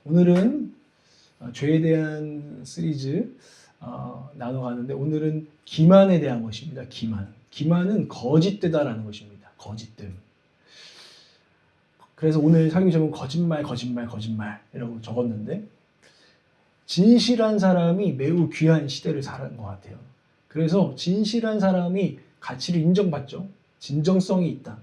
오늘은 죄에 대한 시리즈 나눠가는데 오늘은 기만에 대한 것입니다. 기만. 기만은 거짓되다라는 것입니다. 거짓됨. 그래서 오늘 설교 제목은 거짓말, 거짓말, 거짓말이라고 적었는데 진실한 사람이 매우 귀한 시대를 살아는 것 같아요. 그래서 진실한 사람이 가치를 인정받죠. 진정성이 있다.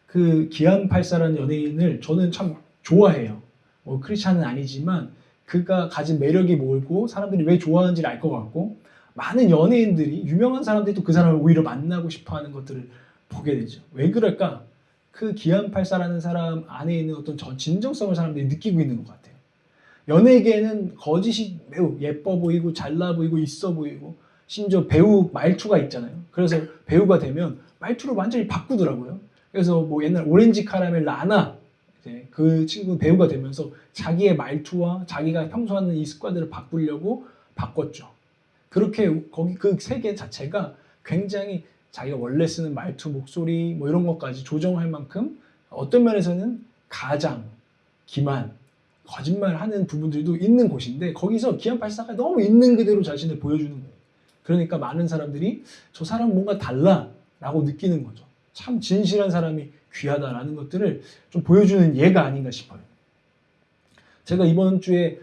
그 기안84라는 연예인을 저는 참 좋아해요. 뭐 크리스찬은 아니지만 그가 가진 매력이 뭘고 사람들이 왜 좋아하는지를 알 것 같고 많은 연예인들이 유명한 사람들이 또 그 사람을 오히려 만나고 싶어하는 것들을 보게 되죠. 왜 그럴까? 그 기안84라는 사람 안에 있는 어떤 진정성을 사람들이 느끼고 있는 것 같아요. 연예계에는 거짓이 매우 예뻐 보이고 잘나 보이고 있어 보이고 심지어 배우 말투가 있잖아요. 그래서 배우가 되면 말투를 완전히 바꾸더라고요. 그래서 뭐 옛날 오렌지 카라멜 라나 그 친구는 배우가 되면서 자기의 말투와 자기가 평소 하는 이 습관들을 바꾸려고 바꿨죠. 그렇게 거기 그 세계 자체가 굉장히 자기가 원래 쓰는 말투, 목소리 뭐 이런 것까지 조정할 만큼 어떤 면에서는 가장, 기만, 거짓말하는 부분들도 있는 곳인데 거기서 기안84가 너무 있는 그대로 자신을 보여주는 거예요. 그러니까 많은 사람들이 저 사람은 뭔가 달라라고 느끼는 거죠. 참 진실한 사람이 귀하다라는 것들을 좀 보여주는 예가 아닌가 싶어요. 제가 이번 주에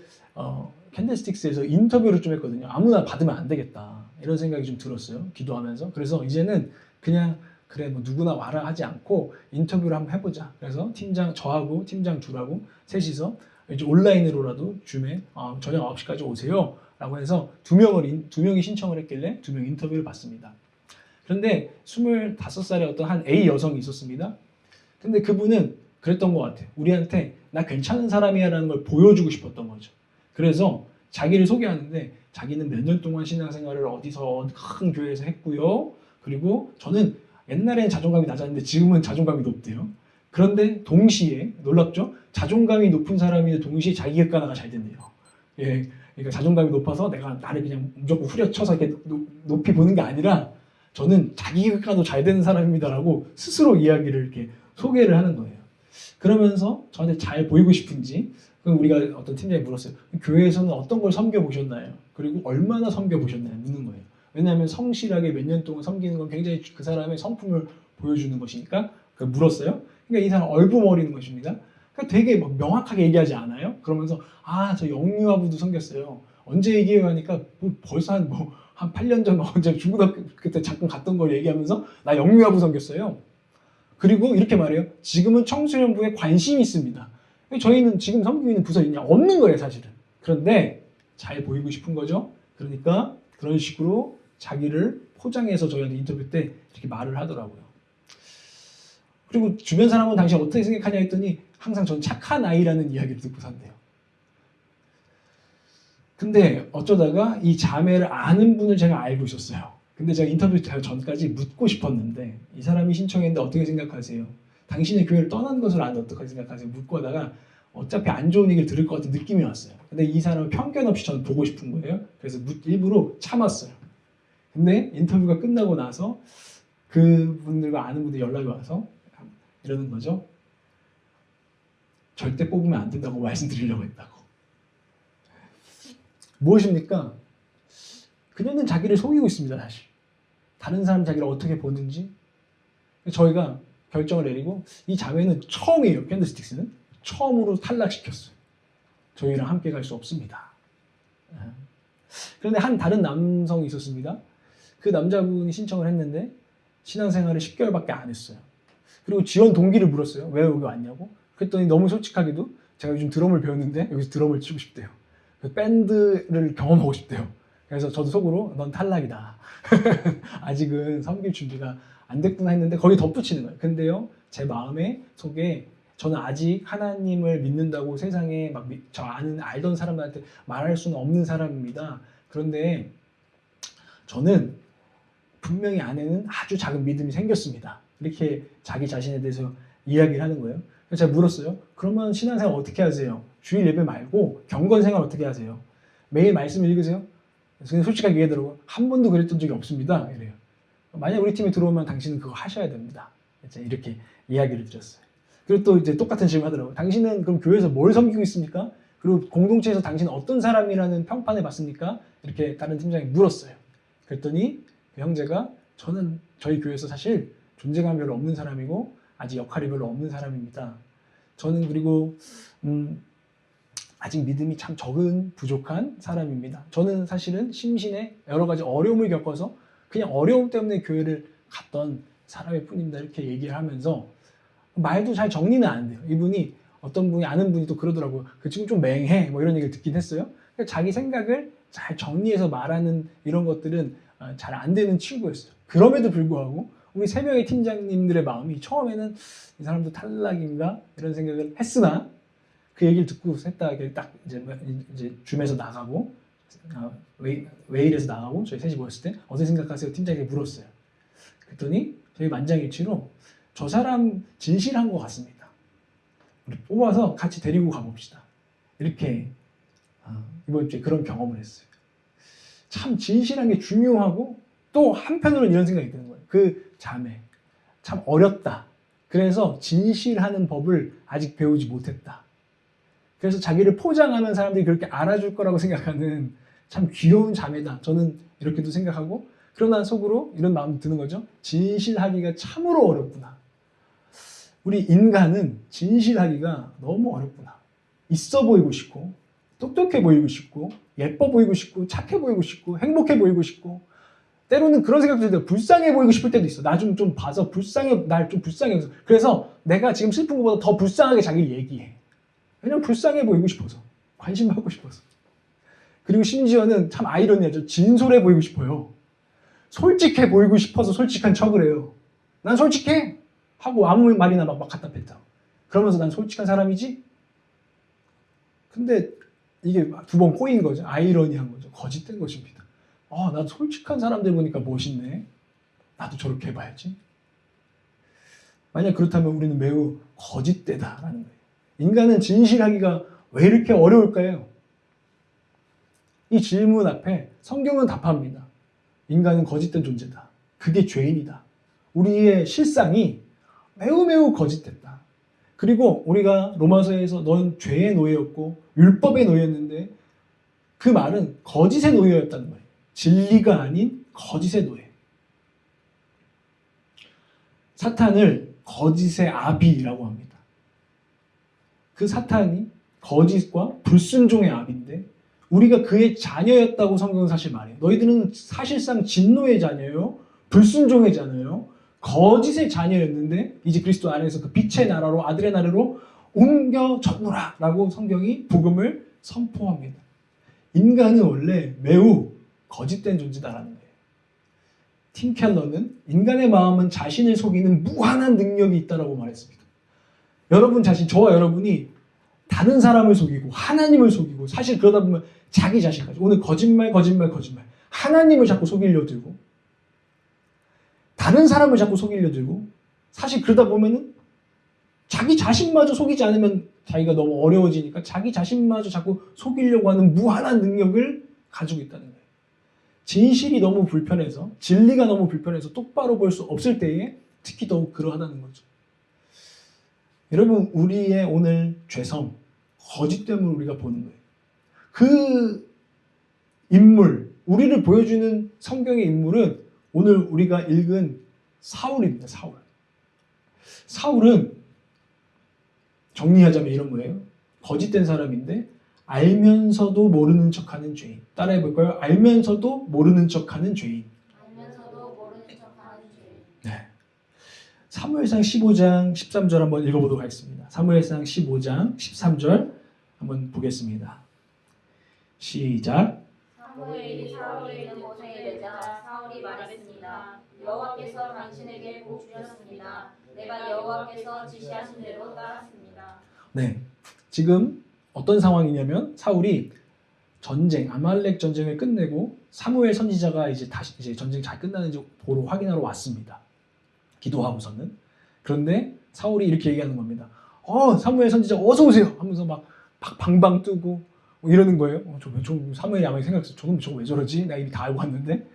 캔들스틱스에서 인터뷰를 좀 했거든요. 아무나 받으면 안 되겠다 이런 생각이 좀 들었어요. 기도하면서. 그래서 이제는 그냥 그래 뭐 누구나 와라 하지 않고 인터뷰를 한번 해보자. 그래서 팀장 저하고 팀장 둘하고 셋이서 이제 온라인으로라도 줌에 저녁 9시까지 오세요 라고 해서 두 명이 신청을 했길래 2명 인터뷰를 받습니다. 그런데 25살의 어떤 한 A 여성이 있었습니다. 근데 그분은 그랬던 것 같아요. 우리한테 나 괜찮은 사람이야 라는 걸 보여주고 싶었던 거죠. 그래서 자기를 소개하는데 자기는 몇 년 동안 신앙생활을 어디서 큰 교회에서 했고요. 그리고 저는 옛날엔 자존감이 낮았는데 지금은 자존감이 높대요. 그런데 동시에 놀랍죠? 자존감이 높은 사람이 동시에 자기 객관화가 잘 된대요. 예, 그러니까 자존감이 높아서 내가 나를 그냥 무조건 후려쳐서 이렇게 높이 보는 게 아니라 저는 자기 객관도 잘 되는 사람입니다라고 스스로 이야기를 이렇게 소개를 하는 거예요. 그러면서 저한테 잘 보이고 싶은지 그럼 우리가 어떤 팀장이 물었어요. 교회에서는 어떤 걸 섬겨보셨나요? 그리고 얼마나 섬겨보셨나요? 묻는 거예요. 왜냐하면 성실하게 몇 년 동안 섬기는 건 굉장히 그 사람의 성품을 보여주는 것이니까 물었어요. 그러니까 이 사람 얼부머리는 것입니다. 그러니까 되게 막 명확하게 얘기하지 않아요? 그러면서 저 영유아부도 섬겼어요. 언제 얘기해요? 하니까 벌써 한 8년 전 언제 중고등학교 그때 잠깐 갔던 걸 얘기하면서 나 영유아부 섬겼어요. 그리고 이렇게 말해요. 지금은 청소년부에 관심이 있습니다. 저희는 지금 섬기고 있는 부서 있냐? 없는 거예요, 사실은. 그런데 잘 보이고 싶은 거죠. 그러니까 그런 식으로 자기를 포장해서 저희한테 인터뷰 때 이렇게 말을 하더라고요. 그리고 주변 사람은 당신 어떻게 생각하냐 했더니 항상 전 착한 아이라는 이야기를 듣고 산대요. 근데 어쩌다가 이 자매를 아는 분을 제가 알고 있었어요. 근데 제가 인터뷰 전까지 묻고 싶었는데 이 사람이 신청했는데 어떻게 생각하세요? 당신의 교회를 떠난 것을 아는데 어떻게 생각하세요? 묻고 하다가 어차피 안 좋은 얘기를 들을 것 같은 느낌이 왔어요. 근데 이 사람은 편견 없이 저는 보고 싶은 거예요. 그래서 일부러 참았어요. 근데 인터뷰가 끝나고 나서 그분들과 아는 분들이 연락이 와서 이러는 거죠. 절대 뽑으면 안 된다고 말씀드리려고 했다고. 무엇입니까? 그녀는 자기를 속이고 있습니다, 사실. 다른 사람 자기를 어떻게 보는지. 저희가 결정을 내리고 이 자매는 처음이에요, 캔들스틱스는. 처음으로 탈락시켰어요. 저희랑 함께 갈 수 없습니다. 그런데 한 다른 남성이 있었습니다. 그 남자분이 신청을 했는데 신앙생활을 10개월밖에 안 했어요. 그리고 지원 동기를 물었어요. 왜 여기 왔냐고. 그랬더니 너무 솔직하게도 제가 요즘 드럼을 배웠는데 여기서 드럼을 치고 싶대요. 밴드를 경험하고 싶대요. 그래서 저도 속으로 넌 탈락이다. 아직은 섬길 준비가 안 됐구나 했는데 거기 덧붙이는 거예요. 근데요, 제 마음에 속에 저는 아직 하나님을 믿는다고 세상에 막 저 알던 사람들한테 말할 수는 없는 사람입니다. 그런데 저는 분명히 안에는 아주 작은 믿음이 생겼습니다. 이렇게 자기 자신에 대해서 이야기를 하는 거예요. 그래서 제가 물었어요. 그러면 신앙생활 어떻게 하세요? 주일 예배 말고 경건생활 어떻게 하세요? 매일 말씀 읽으세요? 그래서 솔직하게 얘기하더라고요. 한 번도 그랬던 적이 없습니다. 이래요. 만약 우리 팀에 들어오면 당신은 그거 하셔야 됩니다. 이렇게 이야기를 드렸어요. 그리고 또 이제 똑같은 질문 하더라고요. 당신은 그럼 교회에서 뭘 섬기고 있습니까? 그리고 공동체에서 당신은 어떤 사람이라는 평판을 받습니까? 이렇게 다른 팀장이 물었어요. 그랬더니 그 형제가 저는 저희 교회에서 사실 존재감이 별로 없는 사람이고 아직 역할이 별로 없는 사람입니다. 저는 그리고 아직 믿음이 참 적은 부족한 사람입니다. 저는 사실은 심신에 여러 가지 어려움을 겪어서 그냥 어려움 때문에 교회를 갔던 사람일 뿐입니다. 이렇게 얘기를 하면서 말도 잘 정리는 안 돼요. 이분이 어떤 분이 아는 분이 또 그러더라고요. 그 친구 좀 맹해 뭐 이런 얘기를 듣긴 했어요. 그러니까 자기 생각을 잘 정리해서 말하는 이런 것들은 잘 안 되는 친구였어요. 그럼에도 불구하고 우리 세 명의 팀장님들의 마음이 처음에는 이 사람도 탈락인가 이런 생각을 했으나 그 얘기를 듣고 셋다 딱 이제 줌에서 나가고 웨일에서 나가고 저희 셋이 모였을 때 어떻게 생각하세요? 팀장에게 물었어요. 그랬더니 저희 만장일치로 저 사람 진실한 것 같습니다. 우리 뽑아서 같이 데리고 가봅시다. 이렇게 이번 주에 그런 경험을 했어요. 참 진실한 게 중요하고 또 한편으로는 이런 생각이 드는 거예요. 그 자매 참 어렵다. 그래서 진실하는 법을 아직 배우지 못했다. 그래서 자기를 포장하는 사람들이 그렇게 알아줄 거라고 생각하는 참 귀여운 자매다. 저는 이렇게도 생각하고 그러나 속으로 이런 마음이 드는 거죠. 진실하기가 참으로 어렵구나. 우리 인간은 진실하기가 너무 어렵구나. 있어 보이고 싶고 똑똑해 보이고 싶고 예뻐 보이고 싶고 착해 보이고 싶고 행복해 보이고 싶고 때로는 그런 생각도 들어요. 불쌍해 보이고 싶을 때도 있어. 나 좀 봐서 날 좀 불쌍해. 그래서 내가 지금 슬픈 것보다 더 불쌍하게 자기를 얘기해. 그냥 불쌍해 보이고 싶어서. 관심 받고 싶어서. 그리고 심지어는 참 아이러니하죠. 진솔해 보이고 싶어요. 솔직해 보이고 싶어서 솔직한 척을 해요. 난 솔직해. 하고 아무 말이나 막 갖다 뱉어. 그러면서 난 솔직한 사람이지? 근데 이게 두 번 꼬인 거죠. 아이러니한 거죠. 거짓된 것입니다. 나도 솔직한 사람들 보니까 멋있네. 나도 저렇게 해봐야지. 만약 그렇다면 우리는 매우 거짓되다라는 거예요. 인간은 진실하기가 왜 이렇게 어려울까요? 이 질문 앞에 성경은 답합니다. 인간은 거짓된 존재다. 그게 죄인이다. 우리의 실상이 매우 거짓됐다. 그리고 우리가 로마서에서 넌 죄의 노예였고 율법의 노예였는데 그 말은 거짓의 노예였다는 거예요. 진리가 아닌 거짓의 노예. 사탄을 거짓의 아비라고 합니다. 그 사탄이 거짓과 불순종의 아비인데 우리가 그의 자녀였다고 성경은 사실 말해요. 너희들은 사실상 진노의 자녀요, 불순종의 자녀요, 거짓의 자녀였는데 이제 그리스도 안에서 그 빛의 나라로 아들의 나라로 옮겨졌노라 라고 성경이 복음을 선포합니다. 인간은 원래 매우 거짓된 존재다라는 거예요. 팀 켈러는 인간의 마음은 자신을 속이는 무한한 능력이 있다라고 말했습니다. 여러분 자신, 저와 여러분이 다른 사람을 속이고 하나님을 속이고 사실 그러다 보면 자기 자신까지 오늘 거짓말 하나님을 자꾸 속이려 들고 다른 사람을 자꾸 속이려 들고 사실 그러다 보면은 자기 자신마저 속이지 않으면 자기가 너무 어려워지니까 자기 자신마저 자꾸 속이려고 하는 무한한 능력을 가지고 있다는 거예요. 진실이 너무 불편해서 진리가 너무 불편해서 똑바로 볼 수 없을 때에 특히 더욱 그러하다는 거죠. 여러분 우리의 오늘 죄성, 거짓됨을 우리가 보는 거예요. 그 인물, 우리를 보여주는 성경의 인물은 오늘 우리가 읽은 사울입니다. 사울은 정리하자면 이런 거예요. 거짓된 사람인데 알면서도 모르는 척하는 죄인. 따라해볼까요? 알면서도 모르는 척하는 죄인. 네. 사무엘상 15장 13절 한번 읽어보도록 하겠습니다. 사무엘상 15장 13절 한번 보겠습니다. 시작. 사무엘이 사울에 있는 곳에 이르자 사울이 말했습니다. 여호와께서 당신에게 복 주셨습니다. 내가 여호와께서 지시하신 대로 따랐습니다. 네, 지금 어떤 상황이냐면 사울이 전쟁, 아말렉 전쟁을 끝내고 사무엘 선지자가 이제 전쟁 잘 끝나는지 보러 확인하러 왔습니다. 기도하고서는. 그런데 사울이 이렇게 얘기하는 겁니다. 사무엘 선지자 어서 오세요 하면서 막 방방 뜨고 이러는 거예요. 사무엘이 아마 생각했어요. 저거 왜 저러지? 나 이미 다 알고 왔는데.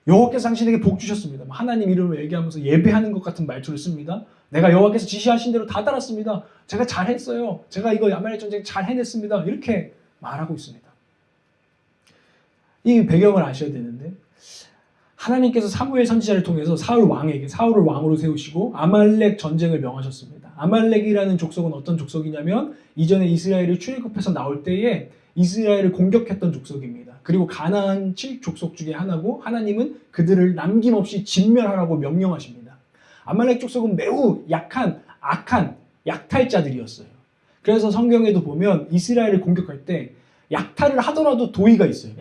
여호와께서 당신에게 복 주셨습니다. 하나님 이름을 얘기하면서 예배하는 것 같은 말투를 씁니다. 내가 여호와께서 지시하신 대로 다 따랐습니다. 제가 잘했어요. 제가 이거 아말렉 전쟁 잘 해냈습니다. 이렇게 말하고 있습니다. 이 배경을 아셔야 되는데 하나님께서 사무엘 선지자를 통해서 사울을 왕으로 세우시고 아말렉 전쟁을 명하셨습니다. 아말렉이라는 족속은 어떤 족속이냐면 이전에 이스라엘이 출애굽해서 나올 때에 이스라엘을 공격했던 족속입니다. 그리고 가나안 7족속 중에 하나고 하나님은 그들을 남김없이 진멸하라고 명령하십니다. 아말렉 족속은 매우 악한 약탈자들이었어요. 그래서 성경에도 보면 이스라엘을 공격할 때 약탈을 하더라도 도의가 있어요.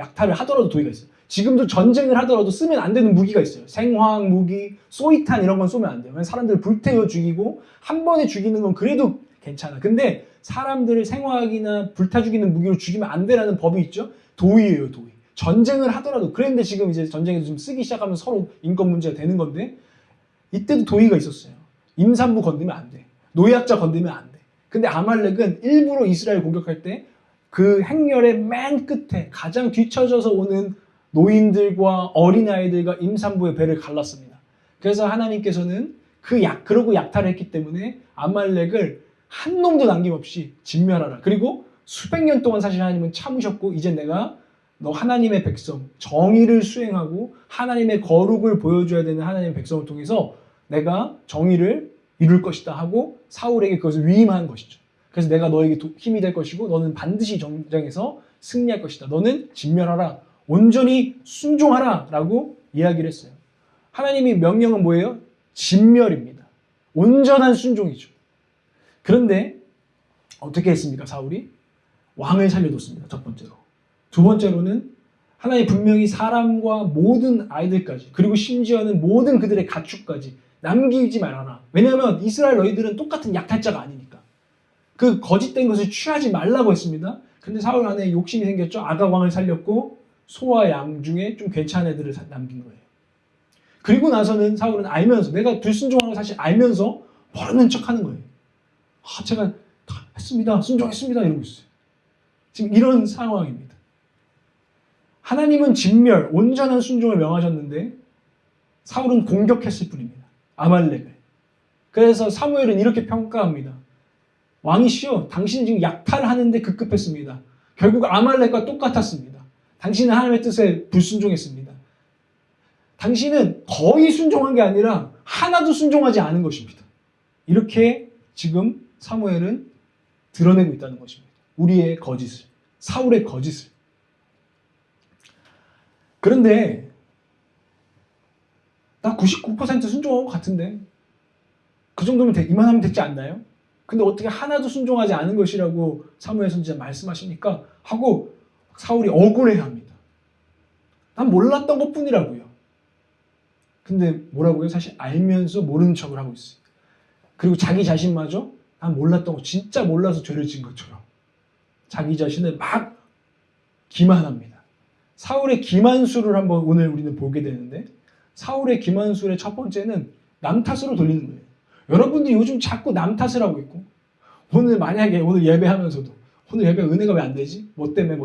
지금도 전쟁을 하더라도 쓰면 안 되는 무기가 있어요. 생화학 무기, 소위탄 이런 건 쏘면 안 돼요. 사람들을 불태워 죽이고 한 번에 죽이는 건 그래도 괜찮아. 근데 사람들을 생화학이나 불타 죽이는 무기로 죽이면 안 되라는 법이 있죠. 도의예요, 도의. 전쟁을 하더라도 그런데 지금 이제 전쟁에서 좀 쓰기 시작하면 서로 인권 문제가 되는 건데 이때도 도의가 있었어요. 임산부 건드면 안 돼. 노약자 건드면 안 돼. 근데 아말렉은 일부러 이스라엘 공격할 때 그 행렬의 맨 끝에 가장 뒤처져서 오는 노인들과 어린아이들과 임산부의 배를 갈랐습니다. 그래서 하나님께서는 그러고 약탈을 했기 때문에 아말렉을 한 놈도 남김없이 진멸하라. 그리고 수백 년 동안 사실 하나님은 참으셨고 이제 내가 너 하나님의 백성, 정의를 수행하고 하나님의 거룩을 보여줘야 되는 하나님의 백성을 통해서 내가 정의를 이룰 것이다 하고 사울에게 그것을 위임한 것이죠. 그래서 내가 너에게 힘이 될 것이고 너는 반드시 전쟁에서 승리할 것이다. 너는 진멸하라. 온전히 순종하라 라고 이야기를 했어요. 하나님의 명령은 뭐예요? 진멸입니다. 온전한 순종이죠. 그런데 어떻게 했습니까? 사울이? 왕을 살려뒀습니다. 첫 번째로. 두 번째로는 하나님 분명히 사람과 모든 아이들까지 그리고 심지어는 모든 그들의 가축까지 남기지 말아라. 왜냐하면 이스라엘 너희들은 똑같은 약탈자가 아니니까. 그 거짓된 것을 취하지 말라고 했습니다. 근데 사울 안에 욕심이 생겼죠. 아각 왕을 살렸고 소와 양 중에 좀 괜찮은 애들을 남긴 거예요. 그리고 나서는 사울은 알면서 내가 불순종하는 걸 사실 알면서 모르는 척하는 거예요. 제가 했습니다. 순종했습니다. 이러고 있어요. 지금 이런 상황입니다. 하나님은 진멸, 온전한 순종을 명하셨는데 사울은 공격했을 뿐입니다. 아말렉을. 그래서 사무엘은 이렇게 평가합니다. 왕이시여, 당신은 지금 약탈을 하는데 급급했습니다. 결국 아말렉과 똑같았습니다. 당신은 하나님의 뜻에 불순종했습니다. 당신은 거의 순종한 게 아니라 하나도 순종하지 않은 것입니다. 이렇게 지금 사무엘은 드러내고 있다는 것입니다. 우리의 거짓을, 사울의 거짓을. 그런데 나 99% 순종한 것 같은데 그 정도면 이만하면 되지 않나요? 근데 어떻게 하나도 순종하지 않은 것이라고 사무엘 선지자 말씀하시니까 하고 사울이 억울해합니다. 난 몰랐던 것뿐이라고요. 근데 뭐라고요? 사실 알면서 모르는 척을 하고 있어요. 그리고 자기 자신마저 난 몰랐던 거 진짜 몰라서 죄를 진 것처럼 자기 자신을 막 기만합니다. 사울의 기만술을 한번 오늘 우리는 보게 되는데 사울의 기만술의 첫 번째는 남 탓으로 돌리는 거예요. 여러분들이 요즘 자꾸 남 탓을 하고 있고 만약에 오늘 예배하면서도 오늘 예배 은혜가 왜 안 되지? 뭐 때문에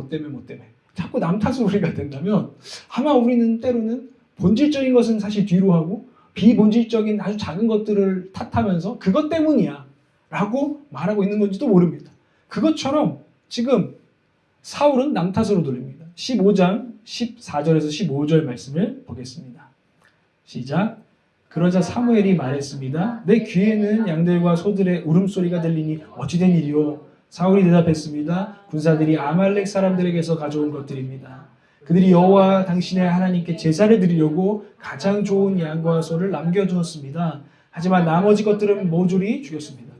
자꾸 남 탓으로 우리가 된다면 아마 우리는 때로는 본질적인 것은 사실 뒤로 하고 비본질적인 아주 작은 것들을 탓하면서 그것 때문이야 라고 말하고 있는 건지도 모릅니다. 그것처럼 지금 사울은 남 탓으로 돌립니다. 15장 14절에서 15절 말씀을 보겠습니다. 시작. 그러자 사무엘이 말했습니다. 내 귀에는 양들과 소들의 울음소리가 들리니 어찌된 일이오? 사울이 대답했습니다. 군사들이 아말렉 사람들에게서 가져온 것들입니다. 그들이 여호와 당신의 하나님께 제사를 드리려고 가장 좋은 양과 소를 남겨두었습니다. 하지만 나머지 것들은 모조리 죽였습니다.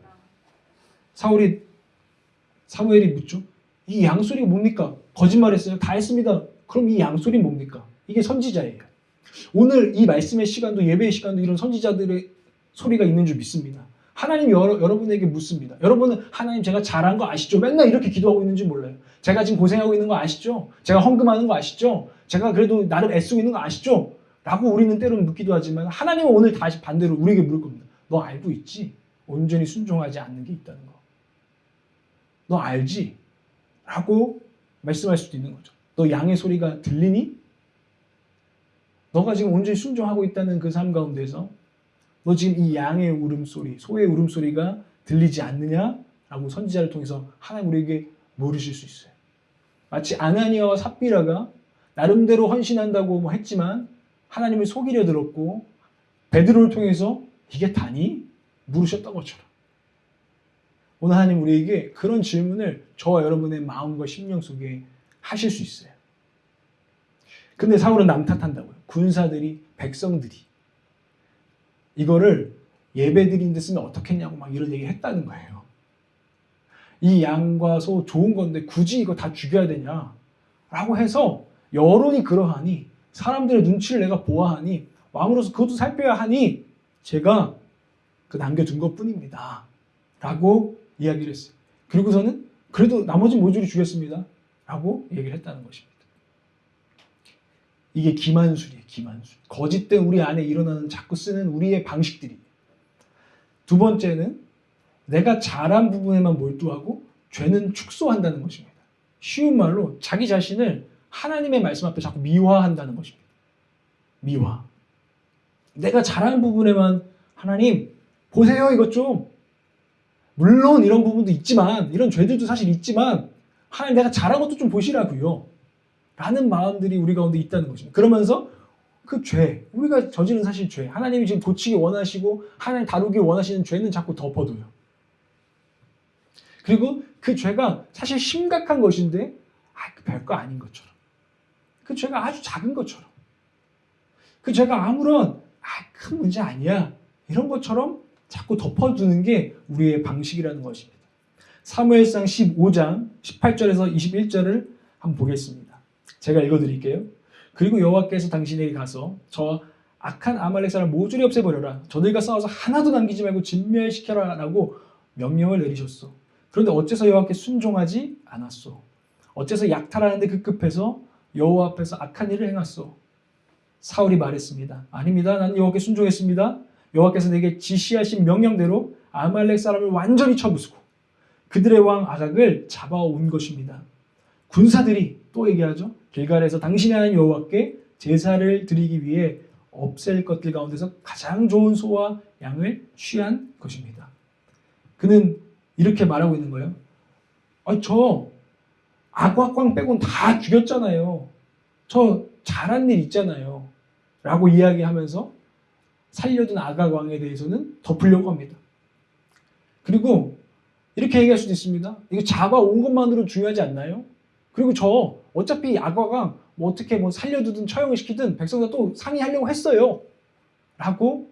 사무엘이 묻죠. 이 양소리가 뭡니까? 거짓말했어요. 다 했습니다. 그럼 이 양소리는 뭡니까? 이게 선지자예요. 오늘 이 말씀의 시간도 예배의 시간도 이런 선지자들의 소리가 있는 줄 믿습니다. 하나님이 여러분에게 묻습니다. 여러분은 하나님 제가 잘한 거 아시죠? 맨날 이렇게 기도하고 있는지 몰라요. 제가 지금 고생하고 있는 거 아시죠? 제가 헌금하는 거 아시죠? 제가 그래도 나름 애쓰고 있는 거 아시죠? 라고 우리는 때로는 묻기도 하지만 하나님은 오늘 다시 반대로 우리에게 물을 겁니다. 너 알고 있지? 온전히 순종하지 않는 게 있다는 거. 너 알지? 라고 말씀할 수도 있는 거죠. 너 양의 소리가 들리니? 너가 지금 온전히 순종하고 있다는 그 삶 가운데서 너 지금 이 양의 울음소리, 소의 울음소리가 들리지 않느냐라고 선지자를 통해서 하나님 우리에게 물으실 수 있어요. 마치 아나니아와 삽비라가 나름대로 헌신한다고 뭐 했지만 하나님을 속이려 들었고 베드로를 통해서 이게 다니? 물으셨던 것처럼 오늘 하나님 우리에게 그런 질문을 저와 여러분의 마음과 심령 속에 하실 수 있어요. 근데 사울은 남 탓한다고요. 군사들이, 백성들이 이거를 예배드리는 데 쓰면 어떻겠냐고 막 이런 얘기를 했다는 거예요. 이 양과 소 좋은 건데 굳이 이거 다 죽여야 되냐 라고 해서 여론이 그러하니 사람들의 눈치를 내가 보아하니 왕으로서 그것도 살펴야 하니 제가 그 남겨둔 것 뿐입니다 라고 이야기를 했어요. 그리고서는 그래도 나머지 모조리 죽였습니다 라고 얘기를 했다는 것입니다. 이게 기만술이에요. 기만술. 거짓된 우리 안에 일어나는 자꾸 쓰는 우리의 방식들이. 두 번째는 내가 잘한 부분에만 몰두하고 죄는 축소한다는 것입니다. 쉬운 말로 자기 자신을 하나님의 말씀 앞에 자꾸 미화한다는 것입니다. 미화. 내가 잘하는 부분에만 하나님 보세요 이것 좀. 물론 이런 부분도 있지만 이런 죄들도 사실 있지만 하나님 내가 잘한 것도 좀 보시라고요. 라는 마음들이 우리 가운데 있다는 것입니다. 그러면서 그 죄, 우리가 저지른 사실 죄, 하나님이 지금 고치기 원하시고 하나님 다루기 원하시는 죄는 자꾸 덮어둬요. 그리고 그 죄가 사실 심각한 것인데 별거 아닌 것처럼 그 죄가 아주 작은 것처럼 그 죄가 아무런 큰 문제 아니야 이런 것처럼 자꾸 덮어두는 게 우리의 방식이라는 것입니다. 사무엘상 15장 18절에서 21절을 한번 보겠습니다. 제가 읽어드릴게요. 그리고 여호와께서 당신에게 가서 저 악한 아말렉 사람 모조리 없애버려라. 저들과 싸워서 하나도 남기지 말고 진멸시켜라 라고 명령을 내리셨소. 그런데 어째서 여호와께 순종하지 않았소? 어째서 약탈하는데 급급해서 여호와 앞에서 악한 일을 행했소? 사울이 말했습니다. 아닙니다. 나는 여호와께 순종했습니다. 여호와께서 내게 지시하신 명령대로 아말렉 사람을 완전히 쳐부수고 그들의 왕 아각을 잡아온 것입니다. 군사들이 또 얘기하죠. 길갈에서 당신의 하나님 여호와께 제사를 드리기 위해 없앨 것들 가운데서 가장 좋은 소와 양을 취한 것입니다. 그는 이렇게 말하고 있는 거예요. 저 아과꽝 빼고는 다 죽였잖아요. 저 잘한 일 있잖아요. 라고 이야기하면서 살려둔 아각 왕에 대해서는 덮으려고 합니다. 그리고 이렇게 얘기할 수도 있습니다. 이거 잡아온 것만으로 중요하지 않나요? 그리고 저 어차피 아과가 뭐 어떻게 뭐 살려두든 처형을 시키든 백성들 또 상의하려고 했어요. 라고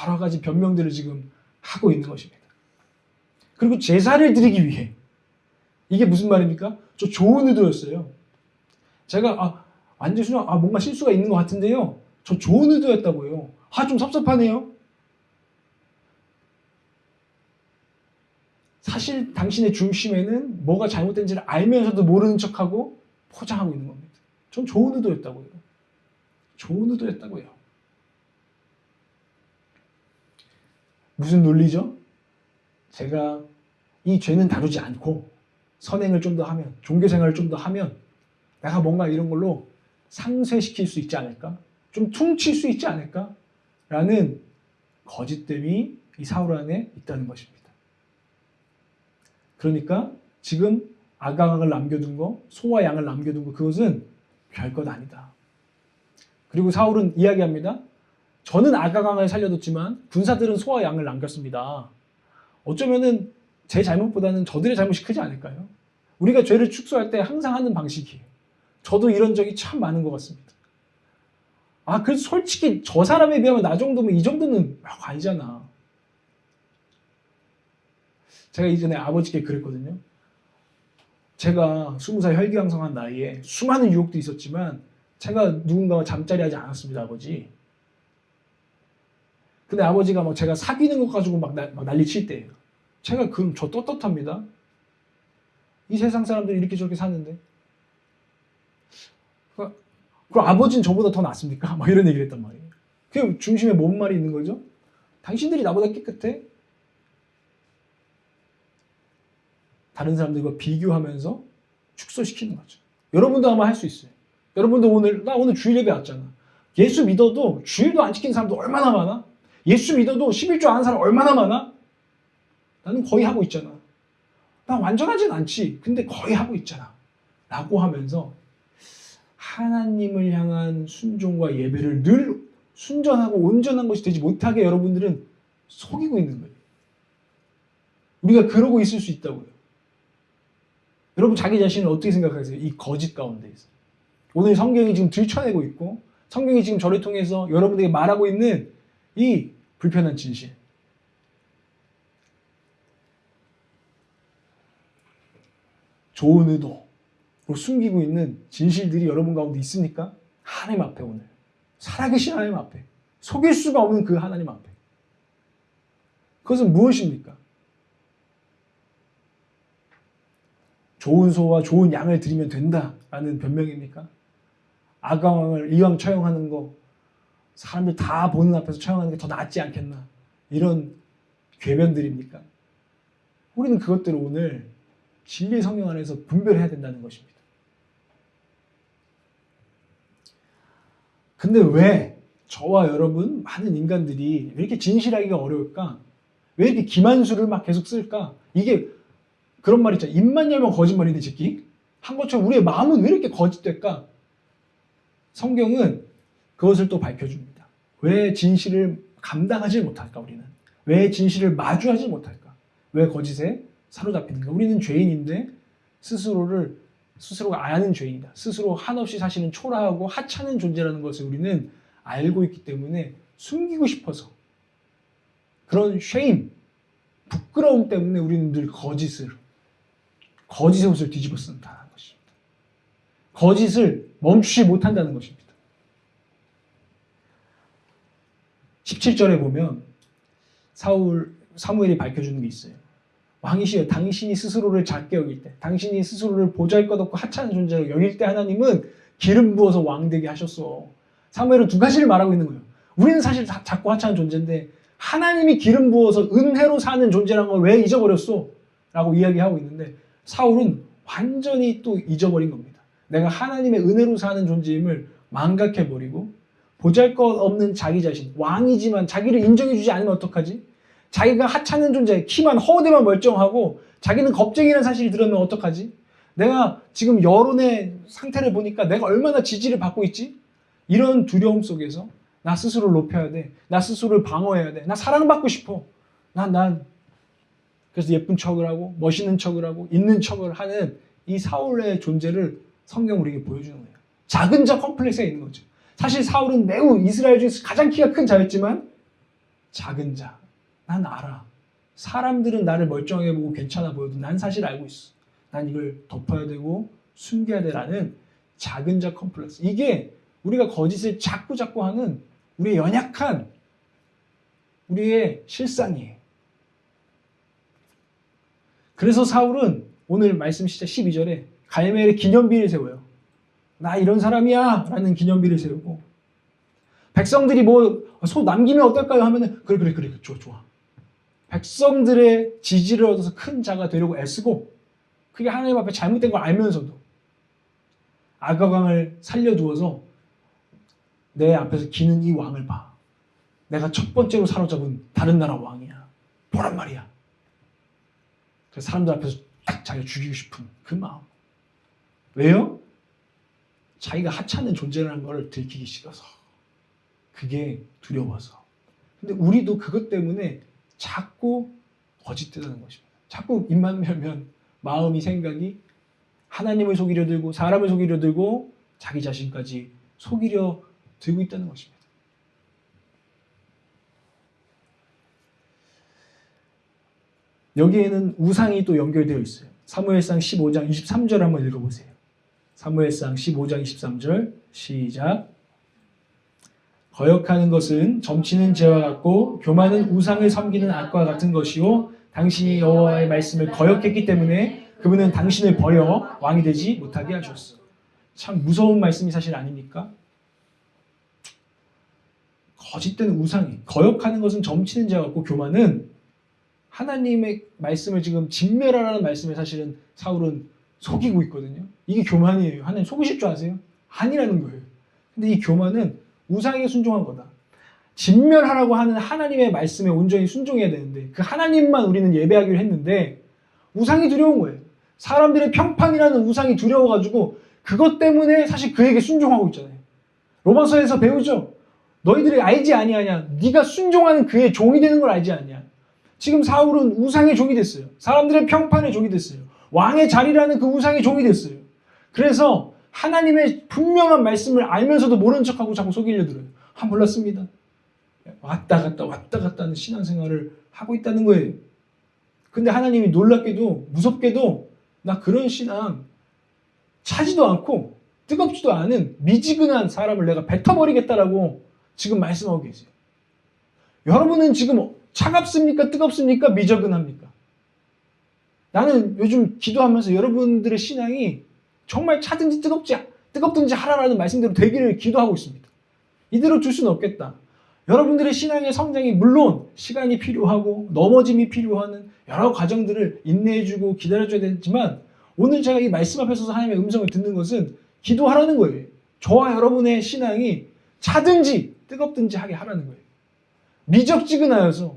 여러 가지 변명들을 지금 하고 있는 것입니다. 그리고 제사를 드리기 위해 이게 무슨 말입니까? 저 좋은 의도였어요. 제가 완전 순간 뭔가 실수가 있는 것 같은데요. 저 좋은 의도였다고요. 좀 섭섭하네요. 사실 당신의 중심에는 뭐가 잘못된지를 알면서도 모르는 척하고 포장하고 있는 겁니다. 전 좋은 의도였다고요. 좋은 의도였다고요. 무슨 논리죠? 제가 이 죄는 다루지 않고 선행을 좀 더 하면, 종교생활을 좀 더 하면 내가 뭔가 이런 걸로 상쇄시킬 수 있지 않을까? 좀 퉁칠 수 있지 않을까? 라는 거짓됨이 이 사울 안에 있다는 것입니다. 그러니까 지금 아각을 남겨둔 거, 소와 양을 남겨둔 거 그것은 별것 아니다. 그리고 사울은 이야기합니다. 저는 아각왕을 살려뒀지만 군사들은 소와 양을 남겼습니다. 어쩌면은 제 잘못보다는 저들의 잘못이 크지 않을까요? 우리가 죄를 축소할 때 항상 하는 방식이에요. 저도 이런 적이 참 많은 것 같습니다. 그래서 솔직히 저 사람에 비하면 나 정도면 이 정도는 아니잖아. 제가 이전에 아버지께 그랬거든요. 제가 20살 혈기왕성한 나이에 수많은 유혹도 있었지만 제가 누군가와 잠자리 하지 않았습니다, 아버지. 근데 아버지가 제가 사귀는 것 가지고 막 난리 칠 때예요. 제가 그럼 저 떳떳합니다. 이 세상 사람들이 이렇게 저렇게 사는데. 그럼 아버지는 저보다 더 낫습니까? 막 이런 얘기를 했단 말이에요. 그 중심에 뭔 말이 있는 거죠? 당신들이 나보다 깨끗해? 다른 사람들과 비교하면서 축소시키는 거죠. 여러분도 아마 할 수 있어요. 여러분도 나 오늘 주일 예배 왔잖아. 예수 믿어도 주일도 안 지키는 사람도 얼마나 많아? 예수 믿어도 11조 안 하는 사람 얼마나 많아? 나는 거의 하고 있잖아. 나 완전하진 않지. 근데 거의 하고 있잖아. 라고 하면서 하나님을 향한 순종과 예배를 늘 순전하고 온전한 것이 되지 못하게 여러분들은 속이고 있는 거예요. 우리가 그러고 있을 수 있다고요. 여러분 자기 자신을 어떻게 생각하세요? 이 거짓 가운데에서. 오늘 성경이 지금 들춰내고 있고 성경이 지금 저를 통해서 여러분들에게 말하고 있는 이 불편한 진실. 좋은 의도로 숨기고 있는 진실들이 여러분 가운데 있습니까? 하나님 앞에 오늘. 살아계신 하나님 앞에. 속일 수가 없는 그 하나님 앞에. 그것은 무엇입니까? 좋은 소와 좋은 양을 드리면 된다라는 변명입니까? 아가왕을 이왕 처형하는 거 사람들 다 보는 앞에서 처형하는 게 더 낫지 않겠나? 이런 궤변들입니까? 우리는 그것들을 오늘 진리의 성경 안에서 분별해야 된다는 것입니다. 근데 왜 저와 여러분 많은 인간들이 왜 이렇게 진실하기가 어려울까? 왜 이렇게 기만수를 막 계속 쓸까? 이게 그런 말 있잖아요. 입만 열면 거짓말인데 짓기 한 것처럼 우리의 마음은 왜 이렇게 거짓될까? 성경은 그것을 또 밝혀줍니다. 왜 진실을 감당하지 못할까 우리는? 왜 진실을 마주하지 못할까? 왜 거짓에 사로잡히는가? 우리는 죄인인데 스스로가 아는 죄인이다. 스스로 한없이 사실은 초라하고 하찮은 존재라는 것을 우리는 알고 있기 때문에 숨기고 싶어서 그런 쉐임, 부끄러움 때문에 우리는 늘 거짓의 옷을 뒤집어 쓴다는 것입니다. 거짓을 멈추지 못한다는 것입니다. 17절에 보면 사무엘이 밝혀주는 게 있어요. 왕이시여 당신이 스스로를 작게 여길 때 당신이 스스로를 보잘것없고 하찮은 존재로 여길 때 하나님은 기름 부어서 왕되게 하셨어. 사무엘은 두 가지를 말하고 있는 거예요. 우리는 사실 작고 하찮은 존재인데 하나님이 기름 부어서 은혜로 사는 존재라는 걸 왜 잊어버렸어? 라고 이야기하고 있는데 사울은 완전히 또 잊어버린 겁니다. 내가 하나님의 은혜로 사는 존재임을 망각해버리고 보잘것없는 자기 자신, 왕이지만 자기를 인정해주지 않으면 어떡하지? 자기가 하찮은 존재, 키만 허대만 멀쩡하고 자기는 겁쟁이라는 사실이 드러나면 어떡하지? 내가 지금 여론의 상태를 보니까 내가 얼마나 지지를 받고 있지? 이런 두려움 속에서 나 스스로를 높여야 돼. 나 스스로를 방어해야 돼. 나 사랑받고 싶어. 그래서 예쁜 척을 하고 멋있는 척을 하고 있는 척을 하는 이 사울의 존재를 성경 우리에게 보여주는 거예요. 작은 자 컴플렉스가 있는 거죠. 사실 사울은 매우 이스라엘 중에서 가장 키가 큰 자였지만 작은 자. 난 알아. 사람들은 나를 멀쩡하게 보고 괜찮아 보여도 난 사실 알고 있어. 난 이걸 덮어야 되고 숨겨야 되라는 작은 자 컴플렉스. 이게 우리가 거짓을 자꾸 하는 우리의 연약한 우리의 실상이에요. 그래서 사울은 오늘 말씀 시작 12절에 갈멜의 기념비를 세워요. 나 이런 사람이야 라는 기념비를 세우고 백성들이 소 남기면 어떨까요 하면은 그래 좋아. 백성들의 지지를 얻어서 큰 자가 되려고 애쓰고 그게 하나님 앞에 잘못된 걸 알면서도 아가강을 살려두어서 내 앞에서 기는 이 왕을 봐. 내가 첫 번째로 사로잡은 다른 나라 왕이야. 보란 말이야. 그래서 사람들 앞에서 딱 자기가 죽이고 싶은 그 마음. 왜요? 자기가 하찮은 존재라는 걸 들키기 싫어서. 그게 두려워서. 근데 우리도 그것 때문에 자꾸 거짓되는 것입니다. 자꾸 입만 열면 마음이 생각이 하나님을 속이려 들고 사람을 속이려 들고 자기 자신까지 속이려 들고 있다는 것입니다. 여기에는 우상이 또 연결되어 있어요. 사무엘상 15장 23절 한번 읽어보세요. 사무엘상 15장 23절 시작. 거역하는 것은 점치는 죄와 같고 교만은 우상을 섬기는 악과 같은 것이요 당신이 여호와의 말씀을 거역했기 때문에 그분은 당신을 버려 왕이 되지 못하게 하셨어. 참 무서운 말씀이 사실 아닙니까? 거짓된 우상이 거역하는 것은 점치는 죄와 같고 교만은 하나님의 말씀을 지금 진멸하라는 말씀에 사실은 사울은 속이고 있거든요. 이게 교만이에요. 하나님 속으실 줄 아세요? 아니라는 거예요. 근데 이 교만은 우상에 순종한 거다. 진멸하라고 하는 하나님의 말씀에 온전히 순종해야 되는데 그 하나님만 우리는 예배하기로 했는데 우상이 두려운 거예요. 사람들의 평판이라는 우상이 두려워가지고 그것 때문에 사실 그에게 순종하고 있잖아요. 로마서에서 배우죠. 너희들이 알지 아니하냐. 네가 순종하는 그의 종이 되는 걸 알지 않냐. 지금 사울은 우상의 종이 됐어요. 사람들의 평판의 종이 됐어요. 왕의 자리라는 그 우상의 종이 됐어요. 그래서 하나님의 분명한 말씀을 알면서도 모른 척하고 자꾸 속이려 들어요. 몰랐습니다. 왔다 갔다 하는 신앙생활을 하고 있다는 거예요. 근데 하나님이 놀랍게도 무섭게도 나 그런 신앙 차지도 않고 뜨겁지도 않은 미지근한 사람을 내가 뱉어버리겠다라고 지금 말씀하고 계세요. 여러분은 지금 차갑습니까? 뜨겁습니까? 미저근합니까? 나는 요즘 기도하면서 여러분들의 신앙이 정말 차든지 뜨겁든지 하라라는 말씀대로 되기를 기도하고 있습니다. 이대로 둘 수는 없겠다. 여러분들의 신앙의 성장이 물론 시간이 필요하고 넘어짐이 필요한 여러 과정들을 인내해주고 기다려줘야 되지만 오늘 제가 이 말씀 앞에 서서 하나님의 음성을 듣는 것은 기도하라는 거예요. 저와 여러분의 신앙이 차든지 뜨겁든지 하게 하라는 거예요. 미적지근하여서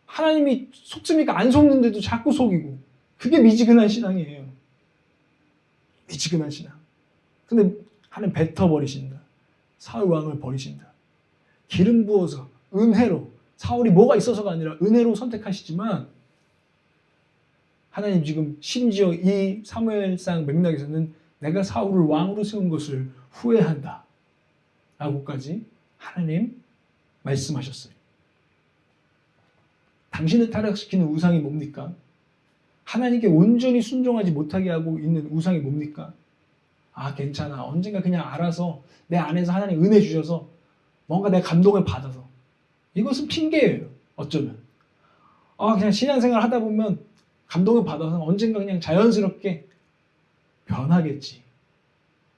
하나님이 속습니까? 안 속는데도 자꾸 속이고 그게 미지근한 신앙이에요. 미지근한 신앙. 근데 하나님 뱉어버리신다. 사울 왕을 버리신다. 기름 부어서 은혜로 사울이 뭐가 있어서가 아니라 은혜로 선택하시지만 하나님 지금 심지어 이 사무엘상 맥락에서는 내가 사울을 왕으로 세운 것을 후회한다 라고까지 하나님 말씀하셨어요. 당신을 타락시키는 우상이 뭡니까? 하나님께 온전히 순종하지 못하게 하고 있는 우상이 뭡니까? 괜찮아. 언젠가 그냥 알아서 내 안에서 하나님 은혜 주셔서 뭔가 내 감동을 받아서. 이것은 핑계예요. 어쩌면. 그냥 신앙생활 하다 보면 감동을 받아서 언젠가 그냥 자연스럽게 변하겠지.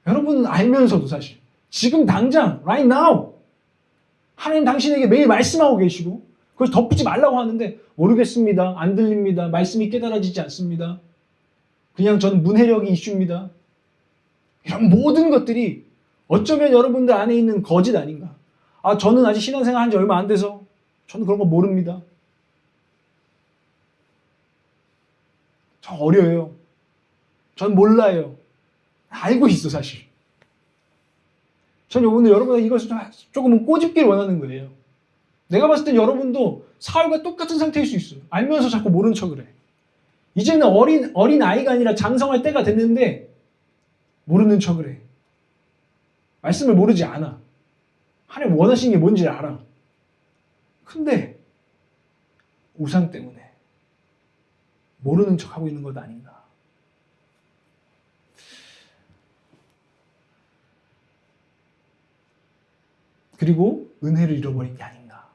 여러분은 알면서도 사실 지금 당장 right now 하나님 당신에게 매일 말씀하고 계시고 그걸 덮지 말라고 하는데 모르겠습니다. 안 들립니다. 말씀이 깨달아지지 않습니다. 그냥 전 문해력이 이슈입니다. 이런 모든 것들이 어쩌면 여러분들 안에 있는 거짓 아닌가. 저는 아직 신앙생활 한 지 얼마 안 돼서 저는 그런 거 모릅니다. 저 어려요. 전 몰라요. 알고 있어 사실. 저는 오늘 여러분의 이것을 조금은 꼬집기를 원하는 거예요. 내가 봤을 땐 여러분도 사울과 똑같은 상태일 수 있어요. 알면서 자꾸 모른 척을 해. 이제는 어린 아이가 아니라 장성할 때가 됐는데 모르는 척을 해. 말씀을 모르지 않아. 하나님 원하시는 게 뭔지 알아. 근데 우상 때문에 모르는 척하고 있는 것 아닌가. 그리고 은혜를 잃어버린 게 아닌가.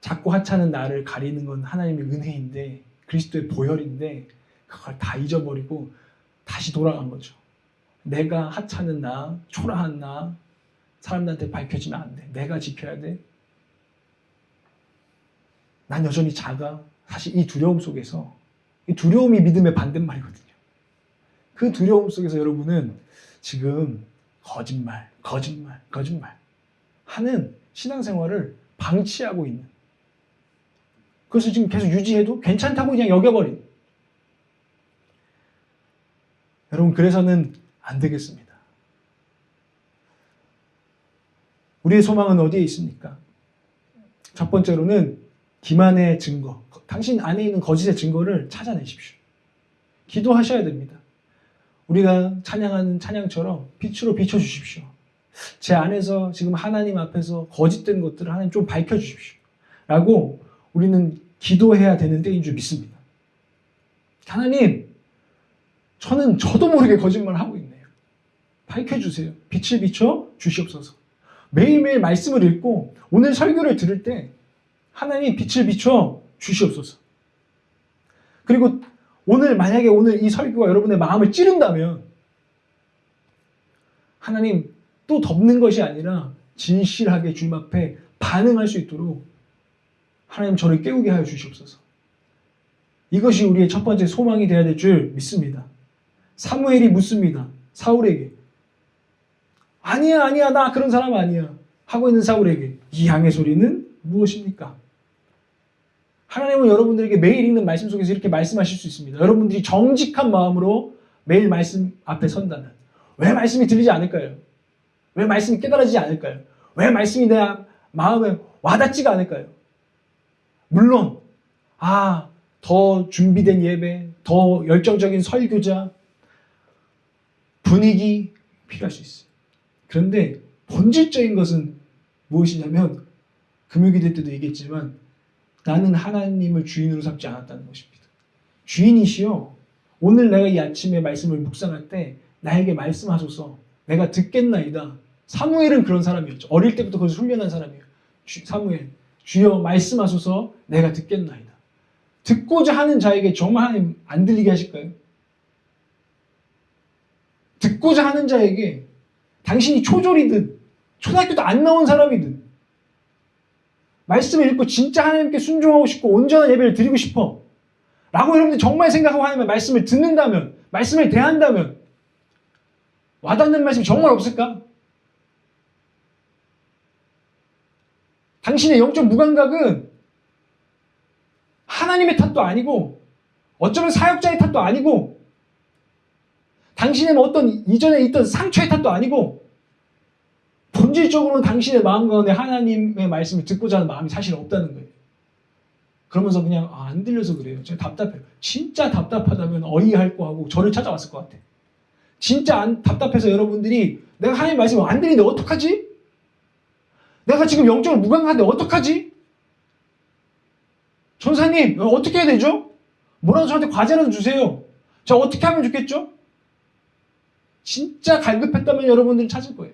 자꾸 하찮은 나를 가리는 건 하나님의 은혜인데 그리스도의 보혈인데 그걸 다 잊어버리고 다시 돌아간 거죠. 내가 하찮은 나, 초라한 나 사람들한테 밝혀지면 안 돼. 내가 지켜야 돼. 난 여전히 작아. 사실 이 두려움 속에서 이 두려움이 믿음의 반대말이거든요. 그 두려움 속에서 여러분은 지금 거짓말 하는 신앙생활을 방치하고 있는 그것을 지금 계속 유지해도 괜찮다고 그냥 여겨버린 여러분 그래서는 안 되겠습니다. 우리의 소망은 어디에 있습니까? 첫 번째로는 기만의 증거, 당신 안에 있는 거짓의 증거를 찾아내십시오. 기도하셔야 됩니다. 우리가 찬양하는 찬양처럼 빛으로 비춰주십시오. 제 안에서 지금 하나님 앞에서 거짓된 것들을 하나님 좀 밝혀주십시오. 라고 우리는 기도해야 되는 때인 줄 믿습니다. 하나님, 저도 모르게 거짓말을 하고 있네요. 밝혀주세요. 빛을 비춰 주시옵소서. 매일매일 말씀을 읽고 오늘 설교를 들을 때 하나님 빛을 비춰 주시옵소서. 그리고 만약에 오늘 이 설교가 여러분의 마음을 찌른다면 하나님 또 덮는 것이 아니라 진실하게 주님 앞에 반응할 수 있도록 하나님 저를 깨우게 하여 주시옵소서. 이것이 우리의 첫 번째 소망이 되어야 될 줄 믿습니다. 사무엘이 묻습니다. 사울에게 아니야, 아니야, 나 그런 사람 아니야 하고 있는 사울에게 이 양의 소리는 무엇입니까? 하나님은 여러분들에게 매일 읽는 말씀 속에서 이렇게 말씀하실 수 있습니다. 여러분들이 정직한 마음으로 매일 말씀 앞에 선다면 왜 말씀이 들리지 않을까요? 왜 말씀이 깨달아지지 않을까요? 왜 말씀이 내 마음에 와닿지가 않을까요? 물론 더 준비된 예배, 더 열정적인 설교자, 분위기 필요할 수 있어요. 그런데 본질적인 것은 무엇이냐면 금요기도 때도 얘기했지만 나는 하나님을 주인으로 삼지 않았다는 것입니다. 주인이시여 오늘 내가 이 아침에 말씀을 묵상할 때 나에게 말씀하소서 내가 듣겠나이다. 사무엘은 그런 사람이었죠. 어릴 때부터 그것을 훈련한 사람이에요. 사무엘 주여 말씀하소서 내가 듣겠나이다. 듣고자 하는 자에게 정말 하나님 안 들리게 하실까요? 듣고자 하는 자에게 당신이 초졸이든 초등학교도 안 나온 사람이든 말씀을 읽고 진짜 하나님께 순종하고 싶고 온전한 예배를 드리고 싶어 라고 여러분들 정말 생각하고 하나님의 말씀을 듣는다면 말씀을 대한다면 와닿는 말씀이 정말 없을까? 당신의 영적 무감각은 하나님의 탓도 아니고 어쩌면 사역자의 탓도 아니고 당신의 어떤 이전에 있던 상처의 탓도 아니고 본질적으로는 당신의 마음 가운데 하나님의 말씀을 듣고자 하는 마음이 사실 없다는 거예요. 그러면서 그냥 안 들려서 그래요. 제가 답답해요. 진짜 답답하다면 어이할 거 하고 저를 찾아왔을 것 같아. 진짜 답답해서 여러분들이 내가 하나님 말씀을 안 들리는데 어떡하지? 내가 지금 영적으로 무감각한데 어떡하지? 전사님 어떻게 해야 되죠? 뭐라도 저한테 과제라도 주세요. 저 어떻게 하면 좋겠죠? 진짜 갈급했다면 여러분들은 찾을 거예요.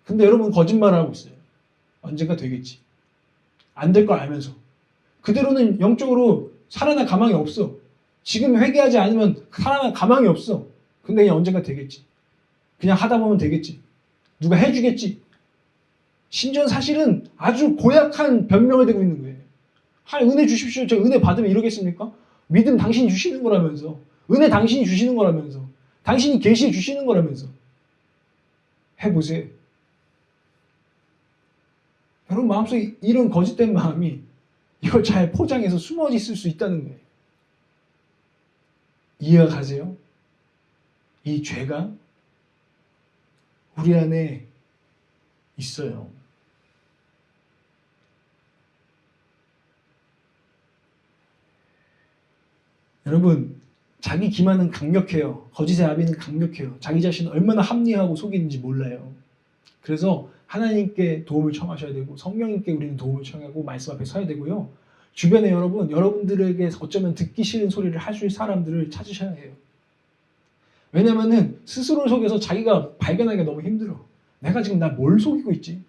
근데 여러분 거짓말을 하고 있어요. 언젠가 되겠지. 안 될 걸 알면서. 그대로는 영적으로 살아날 가망이 없어. 지금 회개하지 않으면 살아날 가망이 없어. 근데 그냥 언젠가 되겠지. 그냥 하다 보면 되겠지. 누가 해주겠지. 심지어 사실은 아주 고약한 변명을 대고 있는 거예요. 하나님 은혜 주십시오. 저 은혜 받으면 이러겠습니까? 믿음 당신이 주시는 거라면서. 은혜 당신이 주시는 거라면서. 당신이 계시해 주시는 거라면서. 해보세요. 여러분 마음속에 이런 거짓된 마음이 이걸 잘 포장해서 숨어 있을 수 있다는 거예요. 이해가 가세요? 이 죄가 우리 안에 있어요. 여러분 자기 기만은 강력해요. 거짓의 아비는 강력해요. 자기 자신은 얼마나 합리화하고 속이는지 몰라요. 그래서 하나님께 도움을 청하셔야 되고 성령님께 우리는 도움을 청하고 말씀 앞에 서야 되고요. 주변에 여러분들에게 어쩌면 듣기 싫은 소리를 하실 사람들을 찾으셔야 해요. 왜냐면은 스스로를 속여서 자기가 발견하기가 너무 힘들어. 내가 지금 나 뭘 속이고 있지?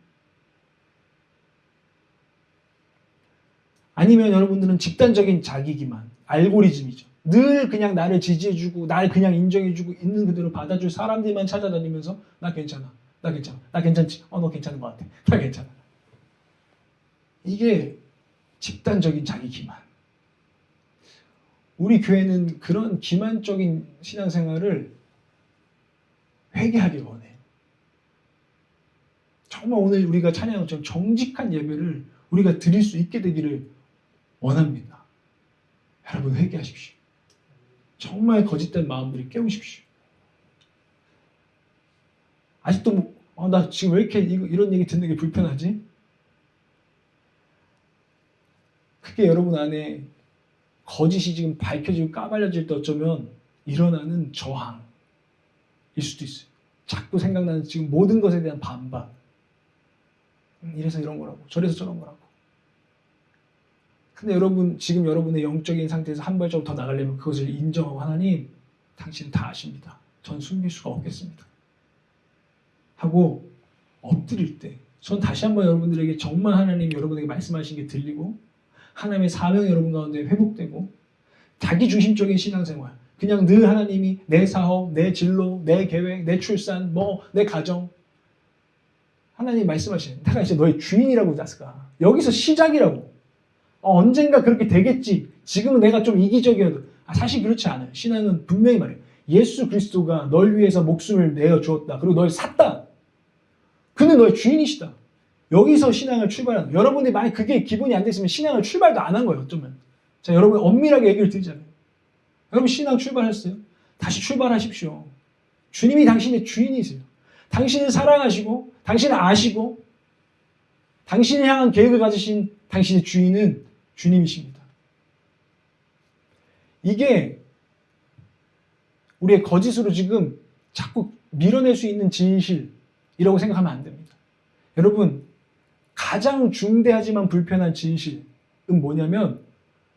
아니면 여러분들은 집단적인 자기 기만, 알고리즘이죠. 늘 그냥 나를 지지해주고 나를 그냥 인정해주고 있는 그대로 받아줄 사람들만 찾아다니면서 나 괜찮아. 나 괜찮아. 나 괜찮지? 너 괜찮은 것 같아. 나 괜찮아. 이게 집단적인 자기 기만. 우리 교회는 그런 기만적인 신앙생활을 회개하길 원해요. 정말 오늘 우리가 찬양한 것처럼 정직한 예배를 우리가 드릴 수 있게 되기를 원합니다. 여러분 회개하십시오. 정말 거짓된 마음들을 깨우십시오. 아직도 나 지금 왜 이렇게 이런 얘기 듣는 게 불편하지? 그게 여러분 안에 거짓이 지금 밝혀지고 까발려질 때 어쩌면 일어나는 저항일 수도 있어요. 자꾸 생각나는 지금 모든 것에 대한 반박. 이래서 이런 거라고 저래서 저런 거라고. 근데 여러분 지금 여러분의 영적인 상태에서 한 발자국 더 나가려면 그것을 인정하고 하나님 당신은 다 아십니다. 전 숨길 수가 없겠습니다. 하고 엎드릴 때 전 다시 한번 여러분들에게 정말 하나님 여러분에게 말씀하신 게 들리고 하나님의 사명이 여러분 가운데 회복되고 자기중심적인 신앙생활 그냥 늘 하나님이 내 사업, 내 진로, 내 계획, 내 출산, 내 가정 하나님 말씀하시는 내가 이제 너의 주인이라고 자스가 여기서 시작이라고 언젠가 그렇게 되겠지 지금은 내가 좀 이기적이어도 사실 그렇지 않아요. 신앙은 분명히 말해요. 예수 그리스도가 널 위해서 목숨을 내어 주었다. 그리고 널 샀다. 그는 너의 주인이시다. 여기서 신앙을 출발하는 거예요. 여러분들이 만약 그게 기본이 안 됐으면 신앙을 출발도 안 한 거예요. 어쩌면. 자, 여러분 엄밀하게 얘기를 드리자면 여러분 신앙 출발했어요? 다시 출발하십시오. 주님이 당신의 주인이세요. 당신을 사랑하시고 당신을 아시고 당신을 향한 계획을 가지신 당신의 주인은 주님이십니다. 이게 우리의 거짓으로 지금 자꾸 밀어낼 수 있는 진실이라고 생각하면 안 됩니다. 여러분, 가장 중대하지만 불편한 진실은 뭐냐면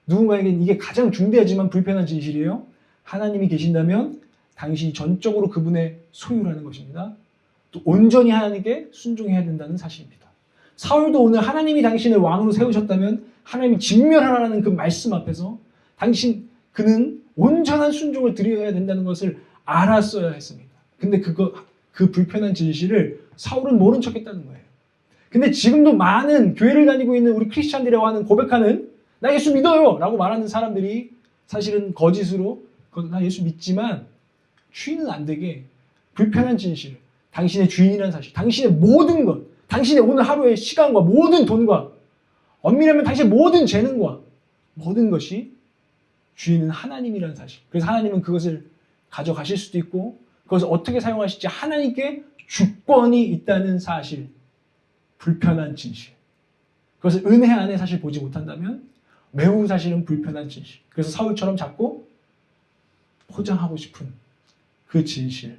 누군가에겐 이게 가장 중대하지만 불편한 진실이에요. 하나님이 계신다면 당신이 전적으로 그분의 소유라는 것입니다. 또 온전히 하나님께 순종해야 된다는 사실입니다. 사울도 오늘 하나님이 당신을 왕으로 세우셨다면 하나님이 진멸하라는 그 말씀 앞에서 그는 온전한 순종을 드려야 된다는 것을 알았어야 했습니다. 근데 그 불편한 진실을 사울은 모른 척 했다는 거예요. 근데 지금도 많은 교회를 다니고 있는 우리 크리스찬들이라고 하는 고백하는 나 예수 믿어요 라고 말하는 사람들이 사실은 거짓으로 나 예수 믿지만 주인은 안 되게 불편한 진실, 당신의 주인이라는 사실, 당신의 모든 것, 당신의 오늘 하루의 시간과 모든 돈과 엄밀하면 당신의 모든 재능과 모든 것이 주인은 하나님이라는 사실. 그래서 하나님은 그것을 가져가실 수도 있고 그것을 어떻게 사용하실지 하나님께 주권이 있다는 사실. 불편한 진실. 그것을 은혜 안에 사실 보지 못한다면 매우 사실은 불편한 진실. 그래서 사울처럼 자꾸 포장하고 싶은 그 진실.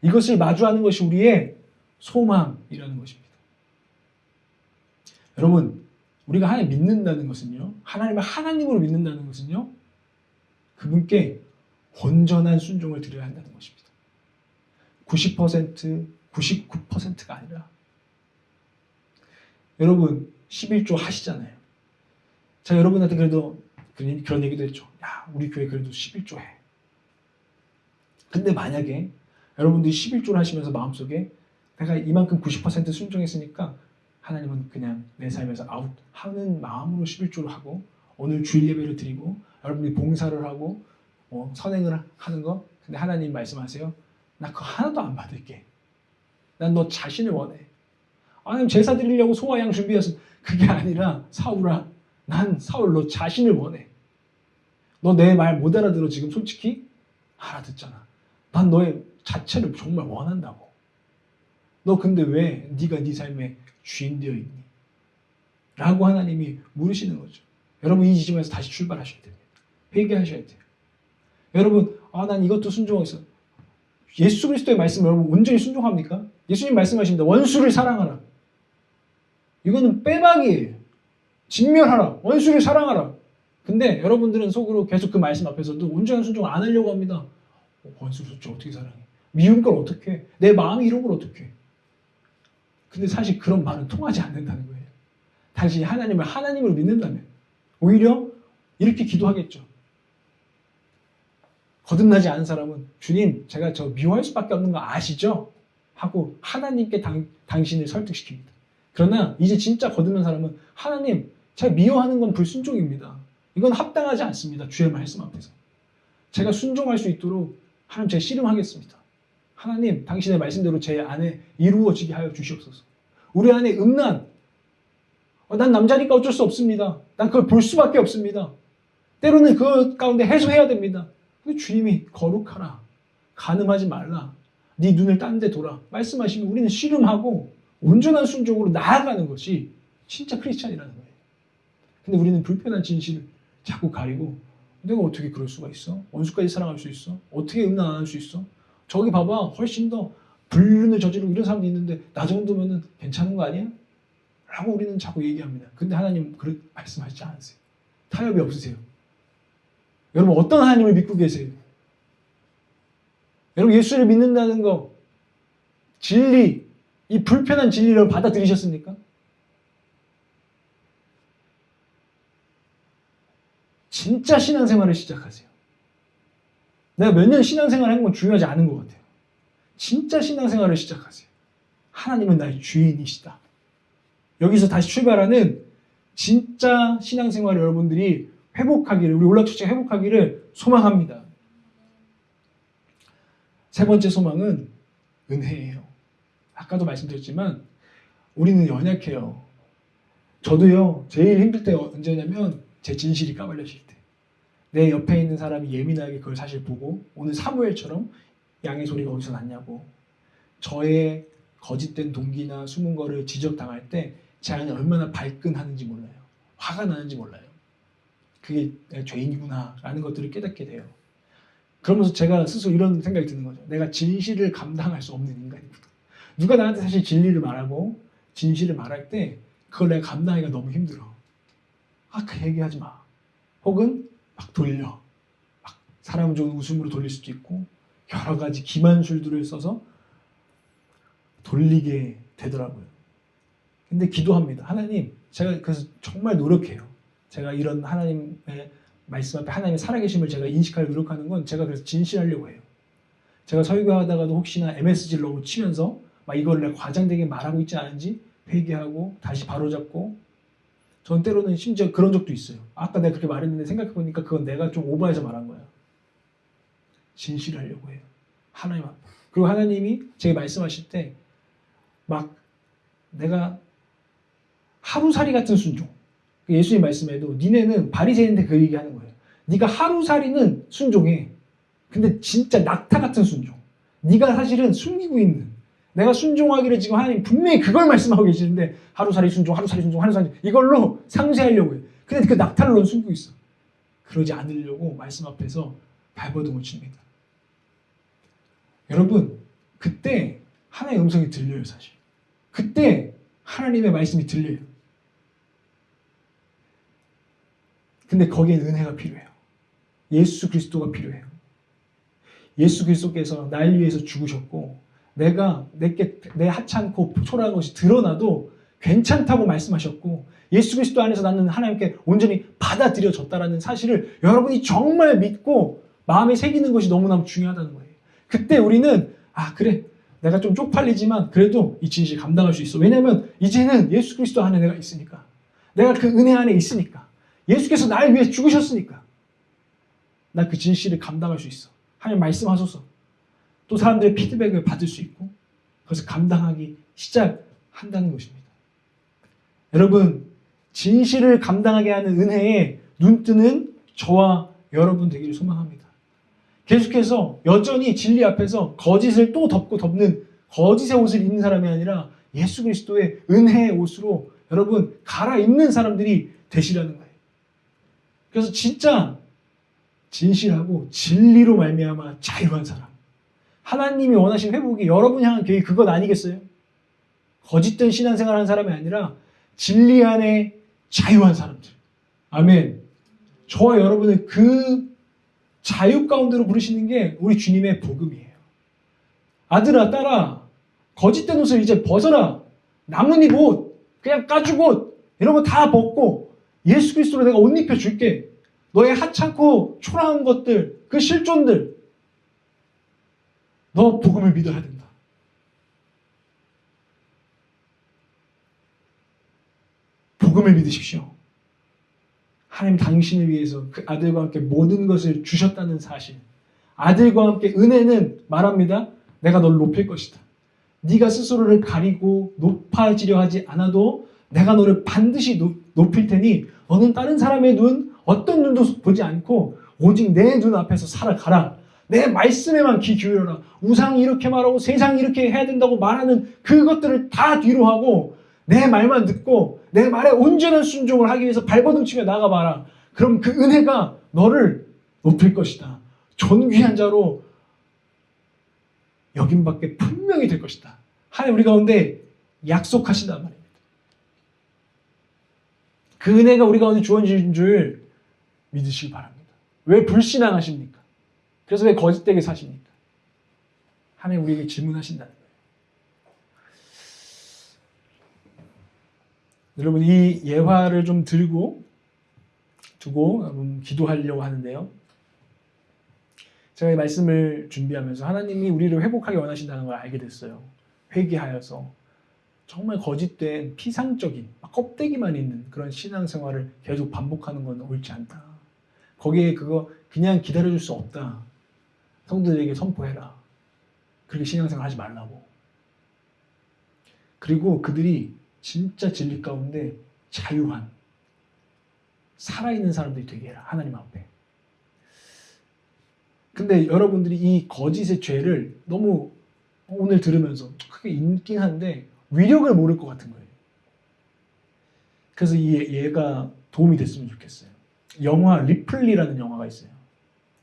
이것을 마주하는 것이 우리의 소망이라는 것입니다. 여러분, 우리가 하나님 믿는다는 것은요, 하나님을 하나님으로 믿는다는 것은요, 그분께 온전한 순종을 드려야 한다는 것입니다. 90%, 99%가 아니라 여러분 11조 하시잖아요. 자, 여러분한테 그래도 그런 얘기도 했죠. 야, 우리 교회 그래도 11조 해. 근데 만약에 여러분들이 11조를 하시면서 마음속에 내가 이만큼 90% 순종했으니까 하나님은 그냥 내 삶에서 아웃하는 마음으로 11조를 하고 오늘 주일 예배를 드리고 여러분들이 봉사를 하고 선행을 하는 거. 근데 하나님 말씀하세요. 나 그거 하나도 안 받을게. 난 너 자신을 원해. 아니면 제사 드리려고 소와 양 준비했어. 그게 아니라 사울아, 난 사울 너 자신을 원해. 너 내 말 못 알아들어 지금 솔직히? 알아듣잖아. 난 너의 자체를 정말 원한다고. 너 근데 왜 네가 네 삶의 주인 되어 있니? 라고 하나님이 물으시는 거죠. 여러분 이 지점에서 다시 출발하셔야 됩니다. 회개하셔야 돼요. 여러분 난 이것도 순종하겠어. 예수 그리스도의 말씀 여러분 온전히 순종합니까? 예수님 말씀하십니다. 원수를 사랑하라. 이거는 빼박이에요. 진멸하라. 원수를 사랑하라. 근데 여러분들은 속으로 계속 그 말씀 앞에서도 온전한 순종을 안 하려고 합니다. 원수를 어떻게 사랑해? 미운 걸 어떻게 해? 내 마음이 이런 걸 어떻게 해? 근데 사실 그런 말은 통하지 않는다는 거예요. 당신이 하나님을 하나님으로 믿는다면 오히려 이렇게 기도하겠죠. 거듭나지 않은 사람은 주님 제가 저 미워할 수밖에 없는 거 아시죠? 하고 하나님께 당신을 설득시킵니다. 그러나 이제 진짜 거듭난 사람은 하나님 제가 미워하는 건 불순종입니다. 이건 합당하지 않습니다. 주의 말씀 앞에서. 제가 순종할 수 있도록 하나님 제가 씨름하겠습니다. 하나님 당신의 말씀대로 제 안에 이루어지게 하여 주시옵소서. 우리 안에 음란 난 남자니까 어쩔 수 없습니다. 난 그걸 볼 수밖에 없습니다. 때로는 그 가운데 해소해야 됩니다. 근데 주님이 거룩하라. 간음하지 말라. 네 눈을 딴 데 돌아. 말씀하시면 우리는 씨름하고 온전한 순종으로 나아가는 것이 진짜 크리스찬이라는 거예요. 근데 우리는 불편한 진실을 자꾸 가리고 내가 어떻게 그럴 수가 있어? 원수까지 사랑할 수 있어? 어떻게 음란 안 할 수 있어? 저기 봐봐 훨씬 더 불륜을 저지르고 이런 사람도 있는데 나 정도면은 괜찮은 거 아니야? 라고 우리는 자꾸 얘기합니다. 근데 하나님 그렇게 말씀하시지 않으세요. 타협이 없으세요. 여러분 어떤 하나님을 믿고 계세요? 여러분 예수를 믿는다는 거 진리 이 불편한 진리를 받아들이셨습니까? 진짜 신앙생활을 시작하세요. 내가 몇 년 신앙생활을 한 건 중요하지 않은 것 같아요. 진짜 신앙생활을 시작하세요. 하나님은 나의 주인이시다. 여기서 다시 출발하는 진짜 신앙생활을 여러분들이 회복하기를 우리 올락처치 회복하기를 소망합니다. 세 번째 소망은 은혜예요. 아까도 말씀드렸지만 우리는 연약해요. 저도요. 제일 힘들 때 언제냐면 제 진실이 까발려질 때. 내 옆에 있는 사람이 예민하게 그걸 사실 보고 오늘 사무엘처럼 양의 소리가 어디서 났냐고 저의 거짓된 동기나 숨은 거를 지적당할 때 제 안에 얼마나 발끈하는지 몰라요. 화가 나는지 몰라요. 그게 내가 죄인이구나 라는 것들을 깨닫게 돼요. 그러면서 제가 스스로 이런 생각이 드는 거죠. 내가 진실을 감당할 수 없는 인간이구나. 누가 나한테 사실 진리를 말하고 진실을 말할 때 그걸 내가 감당하기가 너무 힘들어. 그 얘기하지 마. 혹은 막 돌려. 막 사람 좋은 웃음으로 돌릴 수도 있고 여러 가지 기만술들을 써서 돌리게 되더라고요. 근데 기도합니다. 하나님, 제가 그래서 정말 노력해요. 제가 이런 하나님의 말씀 앞에 하나님의 살아계심을 제가 인식할 노력하는 건 제가 그래서 진실하려고 해요. 제가 설교하다가도 혹시나 MSG를 너무 치면서 막 이걸 내가 과장되게 말하고 있지 않은지 회개하고 다시 바로잡고 전 때로는 심지어 그런 적도 있어요. 아까 내가 그렇게 말했는데 생각해보니까 그건 내가 좀 오버해서 말한 거야. 진실하려고 해요. 하나님 앞에. 그리고 하나님이 제게 말씀하실 때 막 내가 하루살이 같은 순종. 예수님 말씀에도 니네는 바리새인한테 그 얘기하는 거예요. 네가 하루살이는 순종해. 근데 진짜 낙타 같은 순종. 네가 사실은 숨기고 있는. 내가 순종하기를 지금 하나님 분명히 그걸 말씀하고 계시는데 하루살이 순종, 하루살이 순종, 하루살이 이걸로 상쇄하려고 해요. 근데 그 낙타를 넌 숨기고 있어. 그러지 않으려고 말씀 앞에서 발버둥을 칩니다. 여러분, 그때 하나님의 음성이 들려요, 사실. 그때 하나님의 말씀이 들려요. 근데 거기에 은혜가 필요해요. 예수 그리스도가 필요해요. 예수 그리스도께서 날 위해서 죽으셨고 내가 내 하찮고 초라한 것이 드러나도 괜찮다고 말씀하셨고 예수 그리스도 안에서 나는 하나님께 온전히 받아들여졌다라는 사실을 여러분이 정말 믿고 마음에 새기는 것이 너무나 중요하다는 거예요. 그때 우리는 그래 내가 좀 쪽팔리지만 그래도 이 진실 감당할 수 있어. 왜냐하면 이제는 예수 그리스도 안에 내가 있으니까. 내가 그 은혜 안에 있으니까. 예수께서 나를 위해 죽으셨으니까. 나 그 진실을 감당할 수 있어. 하나님 말씀하소서. 또 사람들의 피드백을 받을 수 있고 그것을 감당하기 시작한다는 것입니다. 여러분, 진실을 감당하게 하는 은혜에 눈뜨는 저와 여러분 되기를 소망합니다. 계속해서 여전히 진리 앞에서 거짓을 또 덮는 거짓의 옷을 입는 사람이 아니라 예수 그리스도의 은혜의 옷으로 여러분 갈아입는 사람들이 되시라는 거예요. 그래서 진짜 진실하고 진리로 말미암아 자유한 사람. 하나님이 원하신 회복이 여러분 향한 계획이 그것 아니겠어요? 거짓된 신앙생활하는 사람이 아니라 진리 안에 자유한 사람들. 아멘. 저와 여러분을 그 자유 가운데로 부르시는 게 우리 주님의 복음이에요. 아들아, 딸아, 거짓된 옷을 이제 벗어라. 나뭇잎 옷, 그냥 가죽 옷, 이런 거 다 벗고 예수 그리스도로 내가 옷 입혀줄게. 너의 하찮고 초라한 것들, 그 실존들, 너 복음을 믿어야 된다. 복음을 믿으십시오. 하나님 당신을 위해서 그 아들과 함께 모든 것을 주셨다는 사실. 아들과 함께 은혜는 말합니다. 내가 너를 높일 것이다. 네가 스스로를 가리고 높아지려 하지 않아도 내가 너를 반드시 높일 테니 너는 다른 사람의 눈, 어떤 눈도 보지 않고 오직 내 눈 앞에서 살아가라. 내 말씀에만 귀 기울여라. 우상이 이렇게 말하고 세상이 이렇게 해야 된다고 말하는 그것들을 다 뒤로 하고 내 말만 듣고 내 말에 온전한 순종을 하기 위해서 발버둥 치며 나가봐라. 그럼 그 은혜가 너를 높일 것이다. 존귀한 자로 여김밖에 분명히 될 것이다. 하나님 우리 가운데 약속하신단 말입니다. 그 은혜가 우리 가운데 주어진 줄 믿으시기 바랍니다. 왜 불신앙하십니까? 그래서 왜 거짓되게 사십니까? 하나님 우리에게 질문하신다는 거예요. 여러분 이 예화를 좀 두고 기도하려고 하는데요. 제가 이 말씀을 준비하면서 하나님이 우리를 회복하기 원하신다는 걸 알게 됐어요. 회개하여서 정말 거짓된 피상적인 껍데기만 있는 그런 신앙생활을 계속 반복하는 건 옳지 않다. 거기에 그거 그냥 기다려줄 수 없다. 성도들에게 선포해라. 그렇게 신앙생활 하지 말라고. 그리고 그들이 진짜 진리 가운데 자유한 살아있는 사람들이 되게 해라. 하나님 앞에. 근데 여러분들이 이 거짓의 죄를 너무 오늘 들으면서 크게 있긴 한데 위력을 모를 것 같은 거예요. 그래서 얘가 도움이 됐으면 좋겠어요. 영화 리플리라는 영화가 있어요.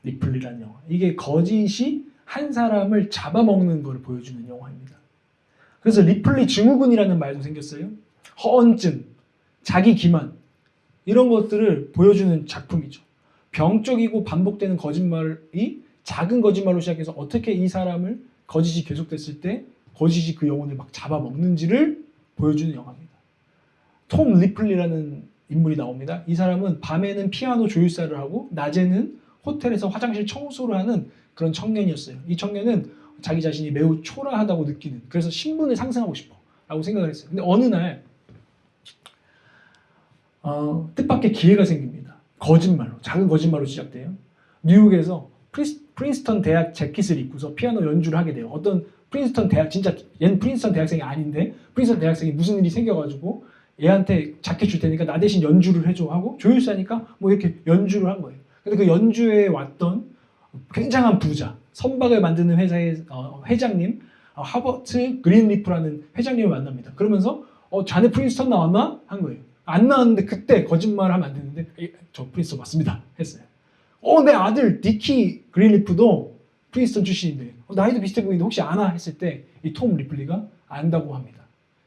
리플리라는 영화. 이게 거짓이 한 사람을 잡아먹는 걸 보여주는 영화입니다. 그래서 리플리 증후군이라는 말도 생겼어요. 허언증, 자기 기만 이런 것들을 보여주는 작품이죠. 병적이고 반복되는 거짓말이 작은 거짓말로 시작해서 어떻게 이 사람을 거짓이 계속됐을 때 거짓이 그 영혼을 막 잡아먹는지를 보여주는 영화입니다. 톰 리플리라는 인물이 나옵니다. 이 사람은 밤에는 피아노 조율사를 하고 낮에는 호텔에서 화장실 청소를 하는 그런 청년이었어요. 이 청년은 자기 자신이 매우 초라하다고 느끼는, 그래서 신분을 상승하고 싶어 라고 생각을 했어요. 근데 어느 날 뜻밖의 기회가 생깁니다. 거짓말로, 작은 거짓말로 시작돼요. 뉴욕에서 프린스턴 대학 재킷을 입고서 피아노 연주를 하게 돼요. 어떤 프린스턴 대학, 진짜 얘는 프린스턴 대학생이 아닌데 프린스턴 대학생이 무슨 일이 생겨가지고 얘한테 자켓 줄 테니까 나 대신 연주를 해줘 하고 조율사니까 뭐 이렇게 연주를 한 거예요. 근데 그 연주에 왔던 굉장한 부자, 선박을 만드는 회사의 회장님, 하버트 그린리프라는 회장님을 만납니다. 그러면서 자네 프린스턴 나왔나? 한 거예요. 안 나왔는데 그때 거짓말을 하면 안 되는데 저 프린스턴 맞습니다 했어요. 내 아들 디키 그린리프도 프린스턴 출신인데 나이도 비슷해 보이는데 혹시 아나? 했을 때 이 톰 리플리가 안다고 합니다.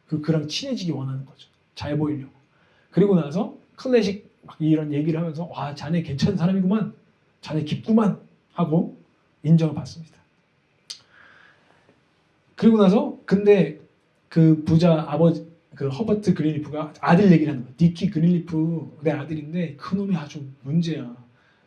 그랑 친해지기 원하는 거죠. 잘 보이려고. 그리고 나서 클래식 막 이런 얘기를 하면서 와 자네 괜찮은 사람이구만, 자네 깊구만 하고 인정을 받습니다. 그리고 나서 근데 그 부자 아버지 그 허버트 그린리프가 아들 얘기를 하는 거예요. 디키 그린리프 내 아들인데 그놈이 아주 문제야.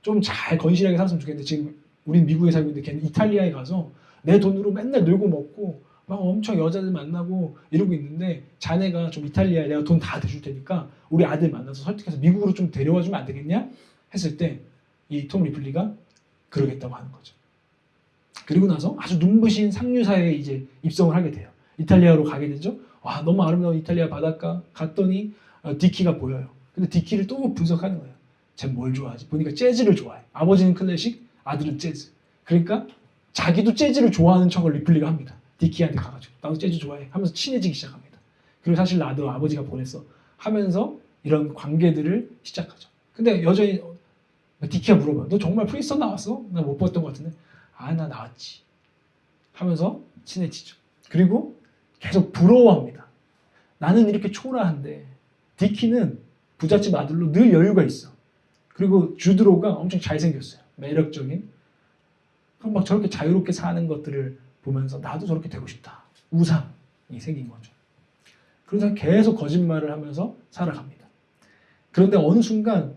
좀 잘 건실하게 살았으면 좋겠는데 지금 우린 미국에 살고 있는데 걔는 이탈리아에 가서 내 돈으로 맨날 놀고 먹고 막 엄청 여자들 만나고 이러고 있는데 자네가 좀 이탈리아에 내가 돈 다 대줄 테니까 우리 아들 만나서 설득해서 미국으로 좀 데려와 주면 안 되겠냐? 했을 때 이 톰 리플리가 그러겠다고 하는 거죠. 그리고 나서 아주 눈부신 상류사회에 이제 입성을 하게 돼요. 이탈리아로 가게 되죠. 와 너무 아름다운 이탈리아 바닷가 갔더니 디키가 보여요. 근데 디키를 또 분석하는 거예요. 쟤 뭘 좋아하지? 보니까 재즈를 좋아해. 아버지는 클래식, 아들은 재즈. 그러니까 자기도 재즈를 좋아하는 척을 리플리가 합니다. 디키한테 가가지고 나도 재즈 좋아해 하면서 친해지기 시작합니다. 그리고 사실 나도 아버지가 보냈어 하면서 이런 관계들을 시작하죠. 근데 여전히 디키가 물어봐요. 너 정말 프린스턴 나왔어? 나 못 봤던 것 같은데. 나 나왔지 하면서 친해지죠. 그리고 계속 부러워합니다. 나는 이렇게 초라한데 디키는 부잣집 아들로 늘 여유가 있어. 그리고 주드로가 엄청 잘생겼어요. 매력적인. 그럼 막 저렇게 자유롭게 사는 것들을 보면서 나도 저렇게 되고 싶다. 우상이 생긴 거죠. 그러다 계속 거짓말을 하면서 살아갑니다. 그런데 어느 순간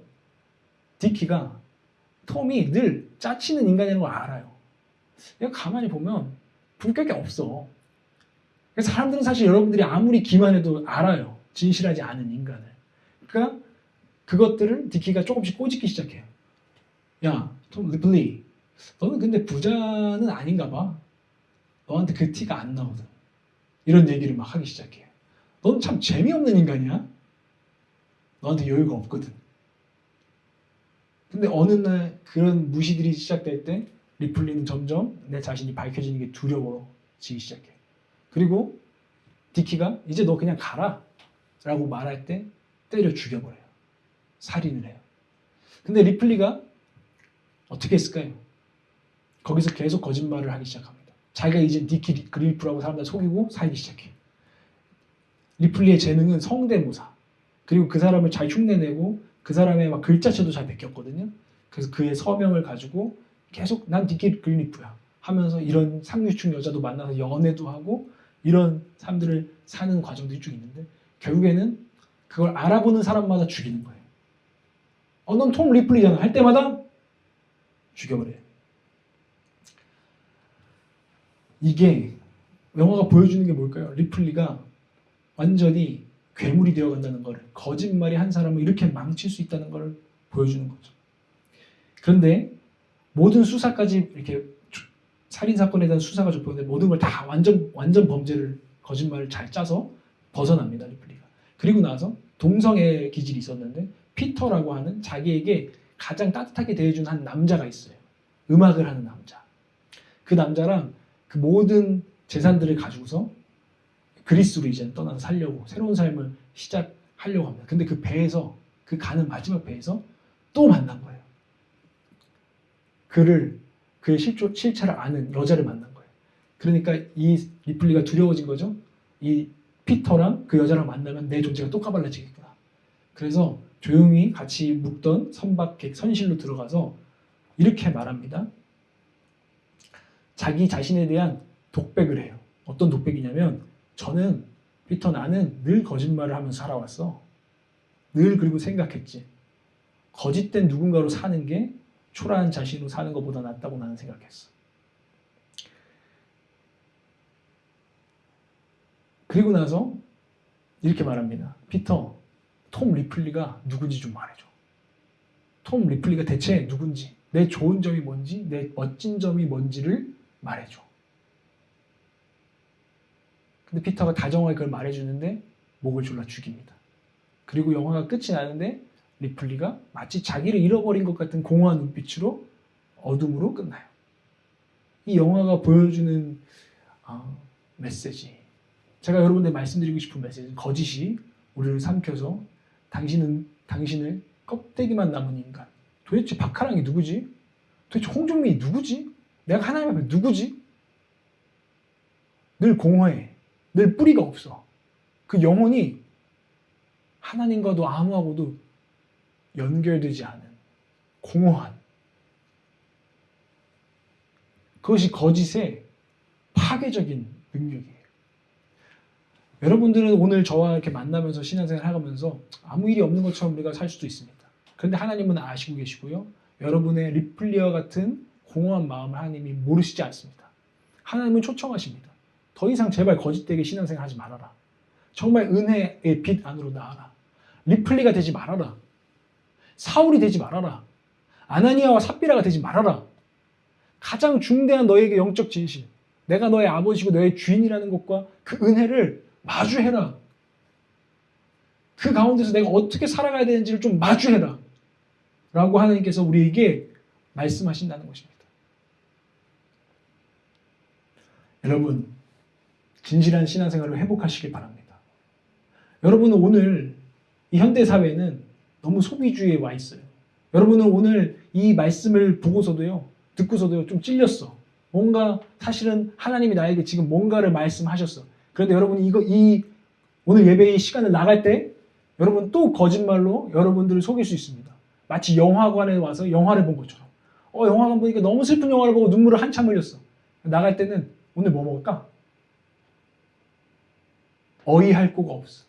디키가 톰이 늘 짜치는 인간이라는 걸 알아요. 내가 가만히 보면 품격이 없어. 그래서 사람들은 사실 여러분들이 아무리 기만해도 알아요. 진실하지 않은 인간을. 그러니까 그것들을 디키가 조금씩 꼬집기 시작해요. 야, 톰 리플리, 너는 근데 부자는 아닌가 봐. 너한테 그 티가 안 나거든. 이런 얘기를 막 하기 시작해요. 넌 참 재미없는 인간이야. 너한테 여유가 없거든. 근데 어느 날 그런 무시들이 시작될 때 리플리는 점점 내 자신이 밝혀지는 게 두려워지기 시작해요. 그리고 디키가 이제 너 그냥 가라 라고 말할 때 때려 죽여버려요. 살인을 해요. 근데 리플리가 어떻게 했을까요? 거기서 계속 거짓말을 하기 시작합니다. 자기가 이제 디키 그린리프라고 사람들 속이고 살기 시작해요. 리플리의 재능은 성대모사. 그리고 그 사람을 잘 흉내내고 그 사람의 막 글자체도 잘 베꼈거든요. 그래서 그의 서명을 가지고 계속 난 디키 그린리프야 하면서 이런 상류층 여자도 만나서 연애도 하고 이런 사람들을 사는 과정들이 쭉 있는데 결국에는 그걸 알아보는 사람마다 죽이는 거예요. 넌 톰 리플리잖아 할 때마다 죽여버려요. 이게 영화가 보여주는 게 뭘까요? 리플리가 완전히 괴물이 되어간다는 걸, 거짓말이 한 사람을 이렇게 망칠 수 있다는 걸 보여주는 거죠. 그런데 모든 수사까지 이렇게 살인 사건에 대한 수사가 좁혔는데 모든 걸 다 완전 범죄를 거짓말을 잘 짜서 벗어납니다. 리플리가. 그리고 나서 동성애 기질이 있었는데 피터라고 하는 자기에게 가장 따뜻하게 대해준 한 남자가 있어요. 음악을 하는 남자. 그 남자랑 그 모든 재산들을 가지고서 그리스로 이제 떠나서 살려고 새로운 삶을 시작하려고 합니다. 근데 그 배에서 그 가는 마지막 배에서 또 만난 거예요. 그의 실체를 아는 여자를 만난 거예요. 그러니까 이 리플리가 두려워진 거죠. 이 피터랑 그 여자랑 만나면 내 존재가 또 까발려지겠구나. 그래서 조용히 같이 묵던 선박객 선실로 들어가서 이렇게 말합니다. 자기 자신에 대한 독백을 해요. 어떤 독백이냐면 저는 피터 나는 늘 거짓말을 하면서 살아왔어. 늘 그리고 생각했지. 거짓된 누군가로 사는 게 초라한 자신으로 사는 것보다 낫다고 나는 생각했어. 그리고 나서 이렇게 말합니다. 피터, 톰 리플리가 누군지 좀 말해줘. 톰 리플리가 대체 누군지, 내 좋은 점이 뭔지, 내 멋진 점이 뭔지를 말해줘. 근데 피터가 다정하게 그걸 말해주는데 목을 졸라 죽입니다. 그리고 영화가 끝이 나는데 리플리가 마치 자기를 잃어버린 것 같은 공허한 눈빛으로 어둠으로 끝나요. 이 영화가 보여주는 메시지, 제가 여러분들 말씀드리고 싶은 메시지, 거짓이 우리를 삼켜서 당신을 껍데기만 남은 인간, 도대체 박하랑이 누구지? 도대체 홍종민이 누구지? 내가 하나님 앞에 누구지? 늘 공허해. 늘 뿌리가 없어. 그 영혼이 하나님과도 아무하고도 연결되지 않은 공허한, 그것이 거짓의 파괴적인 능력이에요. 여러분들은 오늘 저와 이렇게 만나면서 신앙생활 하면서 아무 일이 없는 것처럼 우리가 살 수도 있습니다. 그런데 하나님은 아시고 계시고요. 여러분의 리플리와 같은 공허한 마음을 하나님이 모르시지 않습니다. 하나님은 초청하십니다. 더 이상 제발 거짓되게 신앙생활 하지 말아라. 정말 은혜의 빛 안으로 나아라. 리플리가 되지 말아라. 사울이 되지 말아라. 아나니아와 삽비라가 되지 말아라. 가장 중대한 너에게 영적 진실, 내가 너의 아버지고 너의 주인이라는 것과 그 은혜를 마주해라. 그 가운데서 내가 어떻게 살아가야 되는지를 좀 마주해라. 라고 하나님께서 우리에게 말씀하신다는 것입니다. 여러분, 진실한 신앙생활을 회복하시길 바랍니다. 여러분은 오늘 이 현대사회는 너무 소비주의에 와 있어요. 여러분은 오늘 이 말씀을 보고서도요, 듣고서도요, 좀 찔렸어. 뭔가 사실은 하나님이 나에게 지금 뭔가를 말씀하셨어. 그런데 여러분이 오늘 예배의 시간을 나갈 때 여러분 또 거짓말로 여러분들을 속일 수 있습니다. 마치 영화관에 와서 영화를 본 것처럼. 영화관 보니까 너무 슬픈 영화를 보고 눈물을 한참 흘렸어. 나갈 때는 오늘 뭐 먹을까? 어이할 거가 없어.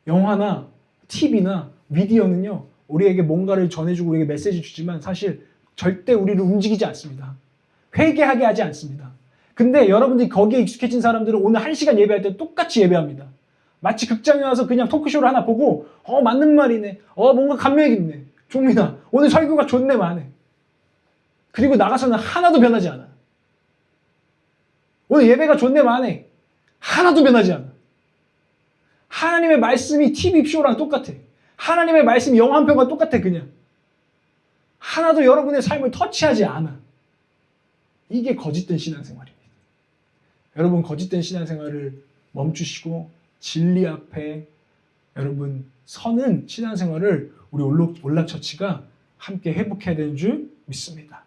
영화나 TV나 미디어는요, 우리에게 뭔가를 전해주고 우리에게 메시지 주지만 사실 절대 우리를 움직이지 않습니다. 회개하게 하지 않습니다. 근데 여러분들이 거기에 익숙해진 사람들은 오늘 1시간 예배할 때 똑같이 예배합니다. 마치 극장에 와서 그냥 토크쇼를 하나 보고 맞는 말이네. 뭔가 감명 깊네. 종민아, 오늘 설교가 좋네 마네. 그리고 나가서는 하나도 변하지 않아. 오늘 예배가 좋네 마네. 하나도 변하지 않아. 하나님의 말씀이 TV쇼랑 똑같아. 하나님의 말씀이 영화 한 편과 똑같아. 그냥 하나도 여러분의 삶을 터치하지 않아. 이게 거짓된 신앙생활입니다. 여러분, 거짓된 신앙생활을 멈추시고 진리 앞에 여러분 서는 신앙생활을 우리 올락처치가 함께 회복해야 되는 줄 믿습니다.